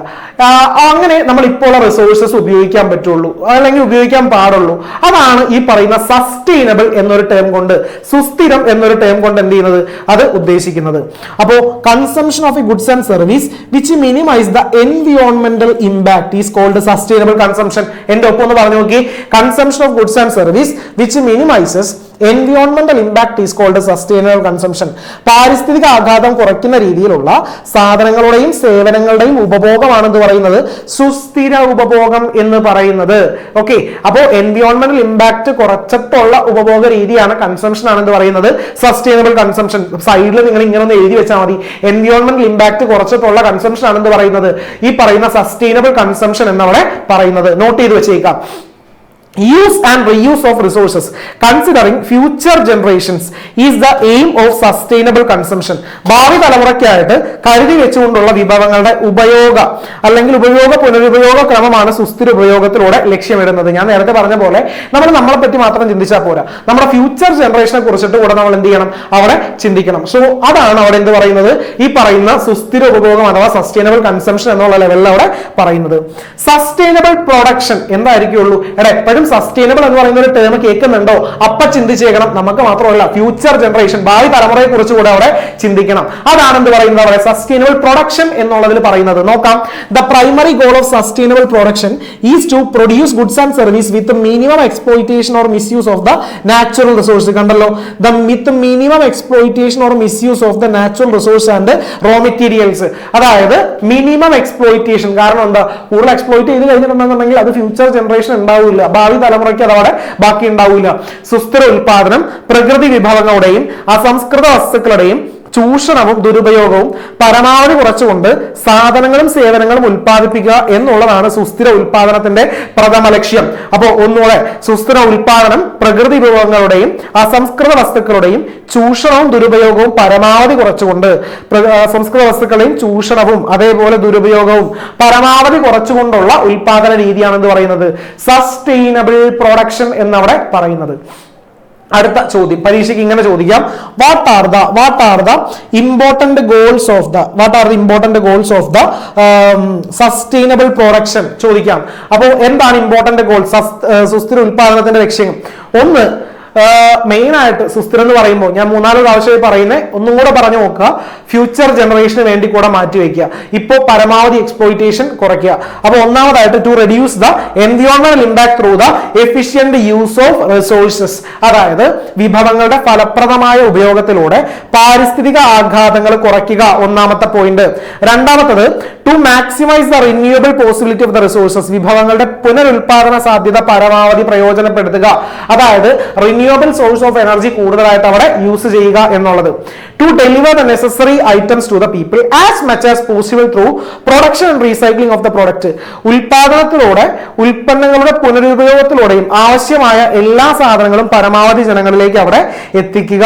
അങ്ങനെ നമ്മൾ ഇപ്പോൾ ഉള്ള റിസോഴ്സസ് ഉപയോഗിക്കാൻ പറ്റുള്ളൂ, അല്ലെങ്കിൽ ഉപയോഗിക്കാൻ പാടുള്ളൂ. അതാണ് ഈ പറയുന്ന സസ്റ്റൈനബിൾ എന്നൊരു ടേം കൊണ്ട്, സുസ്ഥിരം എന്നൊരു ടേം കൊണ്ട് എന്ത് ചെയ്യുന്നത്, അത് ഉദ്ദേശിക്കുന്നത്. അപ്പോ consumption of goods and service which minimize the environmental impact is called sustainable consumption. എന്റെ ഒപ്പം ഒന്ന് പറഞ്ഞു നോക്കി, consumption of goods and service which minimizes environmental impact is called sustainable consumption. പാരിസ്ഥിതിക ആഘാതം കുറയ്ക്കുന്ന രീതിയിലുള്ള സാധനങ്ങളുടെയും സേവനങ്ങളുടെയും ഉപഭോഗമാണെന്ന് പറയുന്നത് സുസ്ഥിര ഉപഭോഗം എന്ന് പറയുന്നത്. ഓക്കെ, അപ്പോ എൻവയോൺമെന്റൽ ഇമ്പാക്ട് കുറച്ചിട്ടുള്ള ഉപഭോഗ രീതിയാണ്, കൺസംഷൻ ആണെന്ന് പറയുന്നത് സസ്റ്റൈനബിൾ കൺസംഷൻ. സൈഡിൽ നിങ്ങൾ ഇങ്ങനെ ഒന്ന് എഴുതി വെച്ചാൽ മതി, എൻവയോൺമെന്റൽ ഇമ്പാക്ട് കുറച്ചിട്ടുള്ള കൺസംഷൻ ആണെന്ന് പറയുന്നത് ഈ പറയുന്ന സസ്റ്റൈനബിൾ കൺസംഷൻ എന്നവിടെ പറയുന്നത്. നോട്ട് ചെയ്ത് വെച്ചേക്കാം. Use and reuse of resources considering future generations is the aim of sustainable consumption. ഭാവി തലമുറയ്ക്കായിട്ട് കരുതി വെച്ചുകൊണ്ടുള്ള വിഭവങ്ങളുടെ ഉപയോഗ അല്ലെങ്കിൽ പുനരുപയോഗ ക്രമമാണ് സുസ്ഥിര ഉപയോഗത്തിലൂടെ ലക്ഷ്യമിടുന്നത്. ഞാൻ നേരത്തെ പറഞ്ഞ പോലെ നമ്മൾ നമ്മളെ പറ്റി മാത്രം ചിന്തിച്ചാൽ പോരാ, നമ്മുടെ ഫ്യൂച്ചർ ജനറേഷനെ കുറിച്ചിട്ട് കൂടെ നമ്മൾ എന്ത് ചെയ്യണം, അവിടെ ചിന്തിക്കണം. സോ അതാണ് അവിടെ എന്ത് പറയുന്നത്, ഈ പറയുന്ന സുസ്ഥിര ഉപഭോഗം അഥവാ സസ്റ്റൈനബിൾ കൺസംഷൻ എന്നുള്ള ലെവലിൽ അവിടെ പറയുന്നത്. സസ്റ്റൈനബിൾ പ്രൊഡക്ഷൻ എന്തായിരിക്കുള്ളൂ, എപ്പോഴും എപ്പോഴും സസ്റ്റൈനബിൾ എന്ന് പറയുന്ന ഒരു ടേം കേൾക്കുന്നുണ്ടോ അപ്പൊ ചിന്തിച്ചേക്കണം. നമുക്ക് മാത്രമല്ല ഫ്യൂച്ചർ ജനറേഷൻ, ഭാവി തലമുറയെ കുറിച്ച് കൂടെ അവിടെ ചിന്തിക്കണം. അതാണ് എന്ത് പറയുന്നത് അവിടെ സസ്റ്റൈനബിൾ പ്രൊഡക്ഷൻ എന്നുള്ളതിൽ പറയുന്നത്. നോക്കാം. The primary goal of sustainable production is to produce goods and service with minimum exploitation or misuse of the natural resource. കണ്ടല്ലോ, with minimum exploitation or misuse of the natural resource and raw materials. അതായത് minimum exploitation. കാരണം എന്താ, കൂടുതൽ exploit ചെയ്ത് കഴിഞ്ഞിട്ടുണ്ടെന്നുണ്ടെങ്കിൽ അത് future generation ഉണ്ടാവില്ല, ഭാവി തലമുറയ്ക്ക് അതവിടെ ബാക്കി ഉണ്ടാവില്ല. സുസ്ഥിര ഉൽപാദനം, പ്രകൃതി വിഭവങ്ങളുടെയും അസംസ്കൃത വസ്തുക്കളുടെയും ചൂഷണവും ദുരുപയോഗവും പരമാവധി കുറച്ചുകൊണ്ട് സാധനങ്ങളും സേവനങ്ങളും ഉൽപ്പാദിപ്പിക്കുക എന്നുള്ളതാണ് സുസ്ഥിര ഉൽപാദനത്തിന്റെ പ്രഥമ ലക്ഷ്യം. അപ്പോൾ ഒന്നുകൂടെ, സുസ്ഥിര ഉൽപാദനം, പ്രകൃതി വിഭവങ്ങളുടെയും അസംസ്കൃത വസ്തുക്കളുടെയും ചൂഷണവും ദുരുപയോഗവും പരമാവധി കുറച്ചുകൊണ്ട്, അസംസ്കൃത വസ്തുക്കളെയും ചൂഷണവും അതേപോലെ ദുരുപയോഗവും പരമാവധി കുറച്ചുകൊണ്ടുള്ള ഉൽപാദന രീതിയാണ് എന്ന് പറയുന്നത് സസ്റ്റൈനബിൾ പ്രൊഡക്ഷൻ എന്നവിടെ പറയുന്നത്. അടുത്ത ചോദ്യം പരീക്ഷയ്ക്ക് ഇങ്ങനെ ചോദിക്കാം. What are the important goals of the sustainable production ചോദിക്കാം. അപ്പോൾ എന്താണ് ഇമ്പോർട്ടന്റ് ഗോൾ, സുസ്ഥിര ഉൽപാദനത്തിന്റെ ലക്ഷ്യങ്ങൾ? ഒന്ന്, മെയിൻ ആയിട്ട് സുസ്ഥിരം എന്ന് പറയുമ്പോൾ ഞാൻ 3-4 പ്രാവശ്യമായി പറയുന്നത്, ഒന്നും കൂടെ പറഞ്ഞു നോക്കുക. ഫ്യൂച്ചർ ജനറേഷന് വേണ്ടി കൂടെ മാറ്റി വെക്കുക. ഇപ്പോൾ പരമാവധി എക്സ്പ്ലോയിറ്റേഷൻ കുറയ്ക്കുക. അപ്പൊ ഒന്നാമതായിട്ട് ടു റെഡ്യൂസ് ദ എൻവയോൺമെന്റൽ impact through the efficient use of resources. അതായത് വിഭവങ്ങളുടെ ഫലപ്രദമായ ഉപയോഗത്തിലൂടെ പാരിസ്ഥിതിക ആഘാതങ്ങൾ കുറയ്ക്കുക, ഒന്നാമത്തെ പോയിന്റ്. രണ്ടാമത്തത് to maximise the renewable possibility of the resources. വിഭവങ്ങളുടെ പുനരുൽപാദന സാധ്യത പരമാവധി പ്രയോജനപ്പെടുത്തുക. അതായത് റിന്യൂവബിൾ സോഴ്സ് ഓഫ് എനർജി കൂടുതലായിട്ട് അവിടെ യൂസ് ചെയ്യുക എന്നുള്ളത്. To deliver the necessary items to the people as much as possible through production and recycling of the product. ഉൽപാദനത്തിലൂടെ, ഉൽപ്പന്നങ്ങളുടെ പുനരുപയോഗത്തിലൂടെയും ആവശ്യമായ എല്ലാ സാധനങ്ങളും പരമാവധി ജനങ്ങളിലേക്ക് അവിടെ എത്തിക്കുക.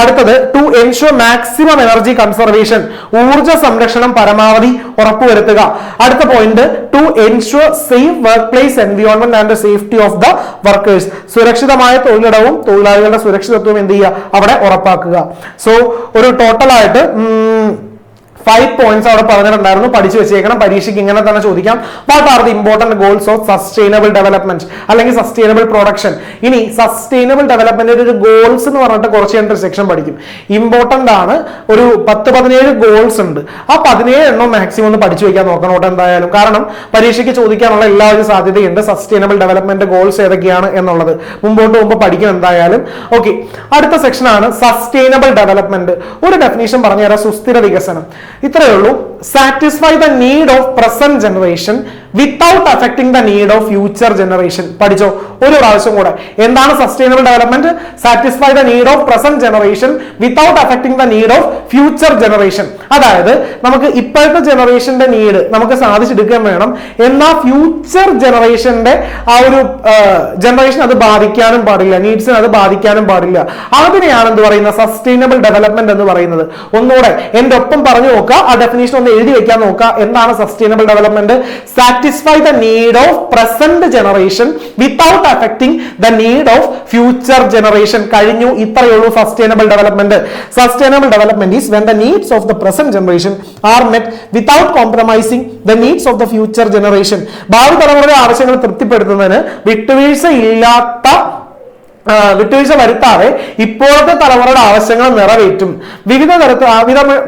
അടുത്തത് to ensure maximum energy conservation. ഊർജ്ജ സംരക്ഷണം പരമാവധി ഉറപ്പുവരുത്തുക. അടുത്ത point to ensure safe workplace environment and safety of the workers. സുരക്ഷിതമായ തൊഴിലിടവും തൊഴിലാളികളുടെ സുരക്ഷിതത്വവും എന്ത് ചെയ്യുക, അവിടെ ഉറപ്പാക്കുക. സോ ഒരു ടോട്ടലായിട്ട് 5 പോയിന്റ്സ് അവിടെ പറഞ്ഞിട്ടുണ്ടായിരുന്നു, പഠിച്ചു വെച്ചേക്കണം. പരീക്ഷയ്ക്ക് ഇങ്ങനെ തന്നെ ചോദിക്കാം. What are the important goals of sustainable development അല്ലെങ്കിൽ സസ്റ്റൈനബിൾ പ്രൊഡക്ഷൻ. ഇനി സസ്റ്റൈനബിൾ ഡെവലപ്മെന്റിന്റെ ഒരു ഗോൾസ് എന്ന് പറഞ്ഞിട്ട് കുറച്ച് കഴിഞ്ഞിട്ട് സെക്ഷൻ പഠിക്കും. ഇമ്പോർട്ടന്റ് ആണ്. ഒരു 10-17 ഗോൾസ് ഉണ്ട്. ആ 17 എണ്ണം മാക്സിമം ഒന്ന് പഠിച്ചു വെക്കാൻ നോക്കണം കേട്ടോ എന്തായാലും. കാരണം പരീക്ഷയ്ക്ക് ചോദിക്കാനുള്ള എല്ലാവരും സാധ്യതയുണ്ട്. സസ്റ്റൈനബിൾ ഡെവലപ്മെന്റ് ഗോൾസ് ഏതൊക്കെയാണ് എന്നുള്ളത് മുമ്പോട്ട് പോകുമ്പോൾ പഠിക്കും എന്തായാലും. ഓക്കെ, അടുത്ത സെക്ഷനാണ് സസ്റ്റൈനബിൾ ഡെവലപ്മെന്റ്. ഒരു ഡെഫിനേഷൻ പറഞ്ഞുതരാം. സുസ്ഥിര വികസനം ഇത്രയേ ഉള്ളൂ. Satisfy the need of present generation without affecting the need of future generation. പഠിച്ചോ ഒരു പ്രാവശ്യം കൂടെ. എന്താണ് sustainable development? Satisfy the need of present generation without affecting the need of future generation. അതായത് നമുക്ക് ഇപ്പോഴത്തെ ജനറേഷന്റെ നീഡ് നമുക്ക് സാധിച്ചെടുക്കാൻ വേണം, എന്നാൽ ഫ്യൂച്ചർ ജനറേഷന്റെ ആ ഒരു ജനറേഷൻ അത് ബാധിക്കാനും പാടില്ല, നീഡ്സിന് അത് ബാധിക്കാനും പാടില്ല. അതിനെയാണ് എന്ത് പറയുന്നത്, സസ്റ്റൈനബിൾ ഡെവലപ്മെന്റ് എന്ന് പറയുന്നത്. ഒന്നുകൂടെ എന്റെ ഒപ്പം പറഞ്ഞു നോക്കുക, ആ ഡെഫിനേഷൻ ഒന്ന് എഴുതി വെക്കാൻ നോക്കുക. എന്താണ് sustainable development? Satisfy the need of present generation without affecting the need of future generation. കഴിഞ്ഞു. ഇത്രയേ ഉള്ളൂ sustainable development. Sustainable development is when the needs of the present generation are met without compromising the needs of the future generation. ഭാവി തലമുറയുടെ ആവശ്യങ്ങൾ തൃപ്തിപ്പെടുത്തുന്നതിന് വിട്ടുവീഴ്ച വരുത്താതെ ഇപ്പോഴത്തെ തലമുറയുടെ ആവശ്യങ്ങൾ നിറവേറ്റും.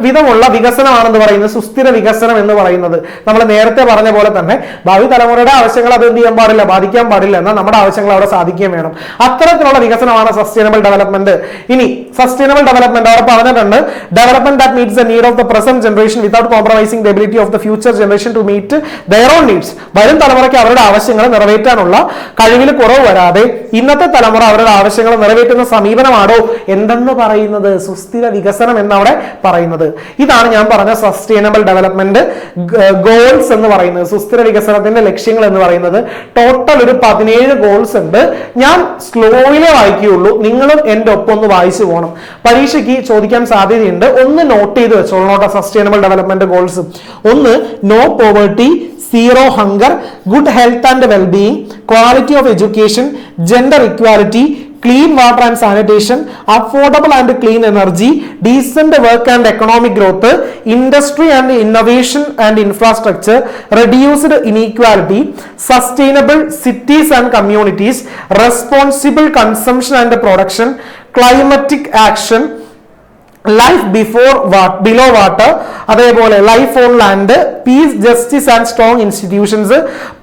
വിധമുള്ള വികസനമാണെന്ന് പറയുന്നത് സുസ്ഥിര വികസനം എന്ന് പറയുന്നത്. നമ്മൾ നേരത്തെ പറഞ്ഞ പോലെ തന്നെ ഭാവി തലമുറയുടെ ആവശ്യങ്ങൾ അത് എന്ത് ചെയ്യാൻ പാടില്ല, ബാധിക്കാൻ പാടില്ല, എന്നാൽ നമ്മുടെ ആവശ്യങ്ങൾ അവിടെ സാധിക്കുകയും വേണം. അത്തരത്തിലുള്ള വികസനമാണ് സസ്റ്റൈനബിൾ ഡെവലപ്മെന്റ്. ഇനി സസ്റ്റൈനബിൾ ഡെവലപ്മെന്റ് അവിടെ പറഞ്ഞിട്ടുണ്ട്, development that meets the need of the present generation without compromising the ability of the future generation to meet their own needs. വരും തലമുറയ്ക്ക് അവരുടെ ആവശ്യങ്ങൾ നിറവേറ്റാനുള്ള കഴിവിൽ കുറവ് വരാതെ ഇന്നത്തെ തലമുറ അവരുടെ ആവശ്യങ്ങൾ നിറവേറ്റുന്ന സമീപനമാണോ എന്തെന്ന് പറയുന്നത് സുസ്ഥിര വികസനം എന്നവിടെ പറയുന്നത്. ഇതാണ് ഞാൻ പറഞ്ഞ സസ്റ്റൈനബിൾ ഡെവലപ്മെന്റ് ഗോൾസ് എന്ന് പറയുന്നത്, സുസ്ഥിര വികസനത്തിന്റെ ലക്ഷ്യങ്ങൾ എന്ന് പറയുന്നത്. ടോട്ടൽ ഒരു 17 ഗോൾസ് ഉണ്ട്. ഞാൻ സ്ലോയിലേ വായിക്കുകയുള്ളൂ, നിങ്ങളും എന്റെ ഒപ്പം ഒന്ന് വായിച്ചു പോകണം. പരീക്ഷയ്ക്ക് ചോദിക്കാൻ സാധ്യതയുണ്ട്. ഒന്ന് നോട്ട് ചെയ്ത് വെച്ചോളൂ സസ്റ്റൈനബിൾ ഡെവലപ്മെന്റ് ഗോൾസ്. ഒന്ന്, no poverty, zero hunger, good health and well-being, quality of education, gender equality, clean water and sanitation, affordable and clean energy, decent work and economic growth, industry and innovation and infrastructure, reduced inequality, sustainable cities and communities, responsible consumption and production, climatic action, life below water, അതേപോലെ life on land, peace, justice and strong institutions,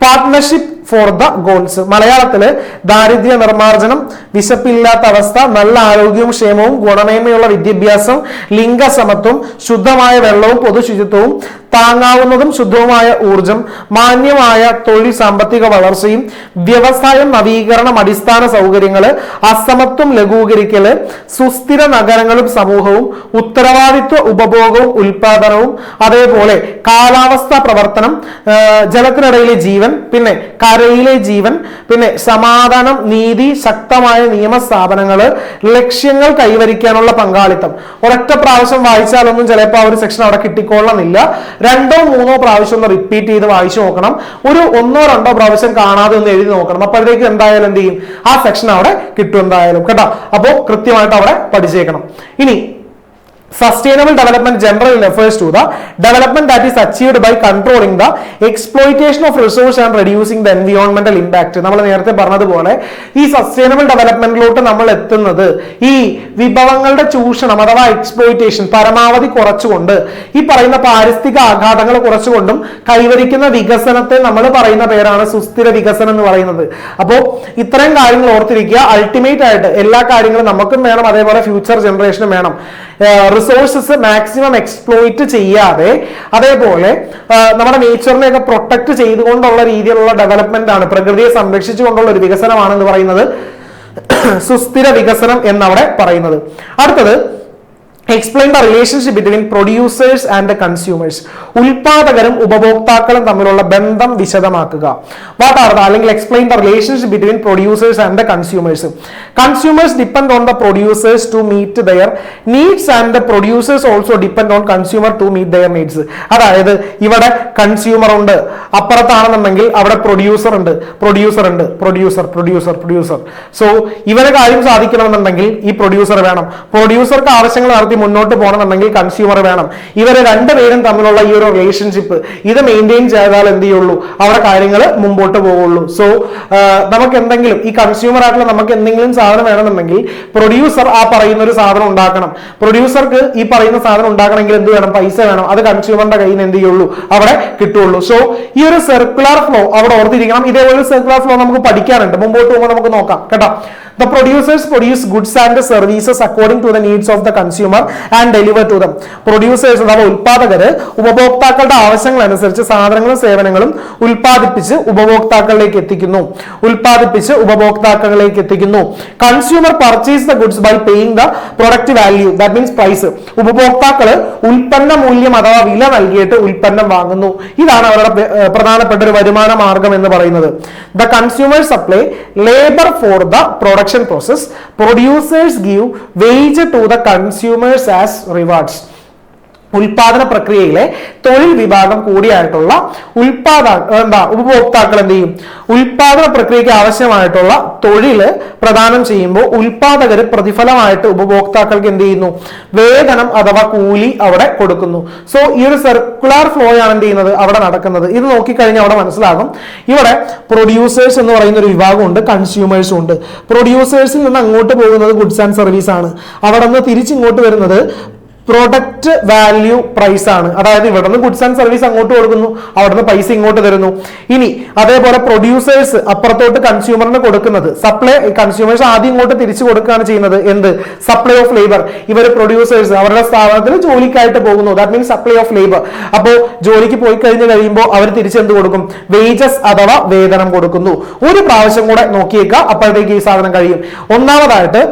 partnership for the goals. മലയാളത്തില് ദാരിദ്ര്യ നിർമ്മാർജ്ജനം, വിശപ്പില്ലാത്ത അവസ്ഥ, നല്ല ആരോഗ്യവും ക്ഷേമവും, ഗുണമേന്മയുള്ള വിദ്യാഭ്യാസം, ലിംഗസമത്വം, ശുദ്ധമായ വെള്ളവും പൊതുശുചിത്വവും, താങ്ങാവുന്നതും ശുദ്ധവുമായ ഊർജം, മാന്യമായ തൊഴിൽ സാമ്പത്തിക വളർച്ചയും, വ്യവസായം, നവീകരണം, അടിസ്ഥാന സൗകര്യങ്ങള്, അസമത്വം ലഘൂകരിക്കല്, സുസ്ഥിര നഗരങ്ങളും സമൂഹവും, ഉത്തരവാദിത്വ ഉപഭോഗവും ഉൽപാദനവും, അതേപോലെ കാലാവസ്ഥ പ്രവർത്തനം, ജലത്തിനിടയിലെ ജീവൻ, പിന്നെ കരയിലെ ജീവൻ, പിന്നെ സമാധാനം, നീതി, ശക്തമായ നിയമസ്ഥാപനങ്ങള്, ലക്ഷ്യങ്ങൾ കൈവരിക്കാനുള്ള പങ്കാളിത്തം. ഒരൊറ്റ പ്രാവശ്യം വായിച്ചാലൊന്നും ചിലപ്പോൾ ആ ഒരു സെക്ഷൻ അവിടെ കിട്ടിക്കൊള്ളണമെന്നില്ല. 2-3 പ്രാവശ്യം ഒന്ന് റിപ്പീറ്റ് ചെയ്ത് വായിച്ചു നോക്കണം. ഒരു 1-2 പ്രാവശ്യം കാണാതെ ഒന്ന് എഴുതി നോക്കണം. അപ്പോഴത്തേക്ക് എന്തായാലും എന്ത് ചെയ്യും, ആ സെക്ഷൻ അവിടെ കിട്ടും എന്തായാലും കേട്ടോ. അപ്പോൾ കൃത്യമായിട്ട് അവിടെ പഠിച്ചേക്കണം. ഇനി sustainable development generally refers to the development that is achieved by controlling the exploitation of resource and reducing the environmental impact. നമ്മൾ നേരത്തെ പറഞ്ഞതുപോലെ ഈ സസ്റ്റൈനബിൾ ഡെവലപ്മെന്റിലോട്ട് നമ്മൾ എത്തുന്നത് ഈ വിഭവങ്ങളുടെ ചൂഷണം അഥവാ എക്സ്പ്ലോയിറ്റേഷൻ പരമാവധി കുറച്ചുകൊണ്ട്, ഈ പറയുന്ന പാരിസ്ഥിതിക ആഘാതങ്ങൾ കുറച്ചുകൊണ്ടും കൈവരിക്കുന്ന വികസനത്തെ നമ്മൾ പറയുന്ന പേരാണ് സുസ്ഥിര വികസനം എന്ന് പറയുന്നത്. അപ്പോൾ ഇത്തരം കാര്യങ്ങൾ ഓർത്തിരിക്കുക. അൾട്ടിമേറ്റ് ആയിട്ട് എല്ലാ കാര്യങ്ങളും നമുക്കും വേണം, അതേപോലെ ഫ്യൂച്ചർ ജനറേഷനും വേണം. റിസോഴ്സസ് മാക്സിമം എക്സ്പ്ലോയിറ്റ് ചെയ്യാതെ, അതേപോലെ നമ്മുടെ നേച്ചറിനെയൊക്കെ പ്രൊട്ടക്ട് ചെയ്തുകൊണ്ടുള്ള രീതിയിലുള്ള ഡെവലപ്മെന്റ് ആണ്, പ്രകൃതിയെ സംരക്ഷിച്ചുകൊണ്ടുള്ള ഒരു വികസനമാണ് എന്ന് പറയുന്നത് സുസ്ഥിര വികസനം എന്നവിടെ പറയുന്നത്. അടുത്തത് explain the relationship between producers and the consumers. ഉൽപാദകരും ഉപഭോക്താക്കളും തമ്മിലുള്ള ബന്ധം വിശദമാക്കുക. What are the, അല്ലെങ്കിൽ explain the relationship between producers and the consumers. Consumers depend on the producers to meet their needs and the producers also depend on consumer to meet their needs. അതായത് ഇവിടെ consumer ഉണ്ട്, അപ്പുറത്താണെന്നുണ്ടെങ്കിൽ അവിടെ producer ഉണ്ട്. So ഇവരെ കാര്യം സാധിക്കണമെന്നുണ്ടെങ്കിൽ ഈ producer വേണം. പ്രൊഡ്യൂസർക്ക് ആവശ്യങ്ങൾ നടത്തി മുന്നോട്ട് പോകണമെന്നുണ്ടെങ്കിൽ കൺസ്യൂമർ വേണം. ഇവരെ രണ്ടുപേരും തമ്മിലുള്ള ഈ ഒരു റിലേഷൻഷിപ്പ് ഇത് മെയിൻറ്റെയിൻ ചെയ്താൽ എന്ത് ചെയ്യുള്ളൂ, അവിടെ കാര്യങ്ങൾ മുമ്പോട്ട് പോവുള്ളൂ. സോ നമുക്ക് എന്തെങ്കിലും ഈ കൺസ്യൂമർ ആയിട്ടുള്ള നമുക്ക് എന്തെങ്കിലും സാധനം വേണമെന്നുണ്ടെങ്കിൽ പ്രൊഡ്യൂസർ ആ പറയുന്ന ഒരു സാധനം ഉണ്ടാക്കണം. പ്രൊഡ്യൂസർക്ക് ഈ പറയുന്ന സാധനം ഉണ്ടാക്കണമെങ്കിൽ എന്ത് വേണം, പൈസ വേണം. അത് കൺസ്യൂമറിന്റെ കയ്യിൽ നിന്ന് എന്ത് ചെയ്യുള്ളൂ, അവിടെ കിട്ടുള്ളൂ. സോ ഈ ഒരു സർക്കുലർ ഫ്ലോ അവിടെ ഓർത്തിരിക്കണം. ഇതേപോലെ സർക്കുലർ ഫ്ലോ നമുക്ക് പഠിക്കാനുണ്ട്, മുമ്പോട്ട് പോകുമ്പോൾ നമുക്ക് നോക്കാം കേട്ടോ. The producers produce goods and services according to the needs of the consumer and deliver to them. Producers അഥവാ ഉൽപാദകര് ഉപഭോക്താക്കളുടെ ആവശ്യങ്ങൾ അനുസരിച്ച് സാധനങ്ങളും സേവനങ്ങളും ഉൽപ്പാദിപ്പിച്ച് ഉപഭോക്താക്കളിലേക്ക് എത്തിക്കുന്നു. Consumer purchase the goods by paying the product value, that means price. ഉപഭോക്താക്കള് ഉൽപ്പന്ന മൂല്യം അഥവാ വില നൽകിയിട്ട് ഉൽപ്പന്നം വാങ്ങുന്നു. ഇതാണ് അവരുടെ പ്രധാനപ്പെട്ട ഒരു വരുമാന മാർഗം എന്ന് പറയുന്നത്. The consumers supply labor for the production process. Producers give wage to the consumers as rewards. ഉൽപാദന പ്രക്രിയയിലെ തൊഴിൽ വിഭാഗം കൂടിയായിട്ടുള്ള ഉപഭോക്താക്കൾ എന്ത് ചെയ്യും, ഉൽപാദന പ്രക്രിയയ്ക്ക് ആവശ്യമായിട്ടുള്ള തൊഴില് പ്രദാനം ചെയ്യുമ്പോൾ ഉൽപാദകർ പ്രതിഫലമായിട്ട് ഉപഭോക്താക്കൾക്ക് എന്ത് ചെയ്യുന്നു, വേതനം അഥവാ കൂലി അവിടെ കൊടുക്കുന്നു. സോ ഈ ഒരു സർക്കുലർ ഫ്ലോ ആണ് എന്ത് ചെയ്യുന്നത്, അവിടെ നടക്കുന്നത്. ഇത് നോക്കിക്കഴിഞ്ഞാൽ അവിടെ മനസ്സിലാകും. ഇവിടെ പ്രൊഡ്യൂസേഴ്സ് എന്ന് പറയുന്ന ഒരു വിഭാഗമുണ്ട്, കൺസ്യൂമേഴ്സും ഉണ്ട്. പ്രൊഡ്യൂസേഴ്സിൽ നിന്ന് അങ്ങോട്ട് പോകുന്നത് ഗുഡ്സ് ആൻഡ് സർവീസ് ആണ്. അവിടെ നിന്ന് തിരിച്ചിങ്ങോട്ട് വരുന്നത് പ്രൊഡക്റ്റ് വാല്യൂ പ്രൈസ് ആണ്. അതായത് ഇവിടെ നിന്ന് ഗുഡ്സ് ആൻഡ് സർവീസ് അങ്ങോട്ട് കൊടുക്കുന്നു, അവിടെ നിന്ന് പൈസ ഇങ്ങോട്ട് തരുന്നു. ഇനി അതേപോലെ പ്രൊഡ്യൂസേഴ്സ് അപ്പുറത്തോട്ട് കൺസ്യൂമറിന് കൊടുക്കുന്നത് സപ്ലൈ, കൺസ്യൂമേഴ്സ് ആദ്യം ഇങ്ങോട്ട് തിരിച്ചു കൊടുക്കുകയാണ് ചെയ്യുന്നത്. എന്ത്, സപ്ലൈ ഓഫ് ലേബർ. ഇവർ പ്രൊഡ്യൂസേഴ്സ് അവരുടെ സ്ഥാപനത്തിൽ ജോലിക്കായിട്ട് പോകുന്നു, that means supply of labour. അപ്പോൾ ജോലിക്ക് പോയി കഴിയുമ്പോൾ അവർ തിരിച്ചെന്ത് കൊടുക്കും, വേജസ് അഥവാ വേതനം കൊടുക്കുന്നു. ഒരു പ്രാവശ്യം കൂടെ നോക്കിയേക്കുക, അപ്പോഴത്തേക്ക് ഈ സാധനം കഴിയും. ഒന്നാമതായിട്ട്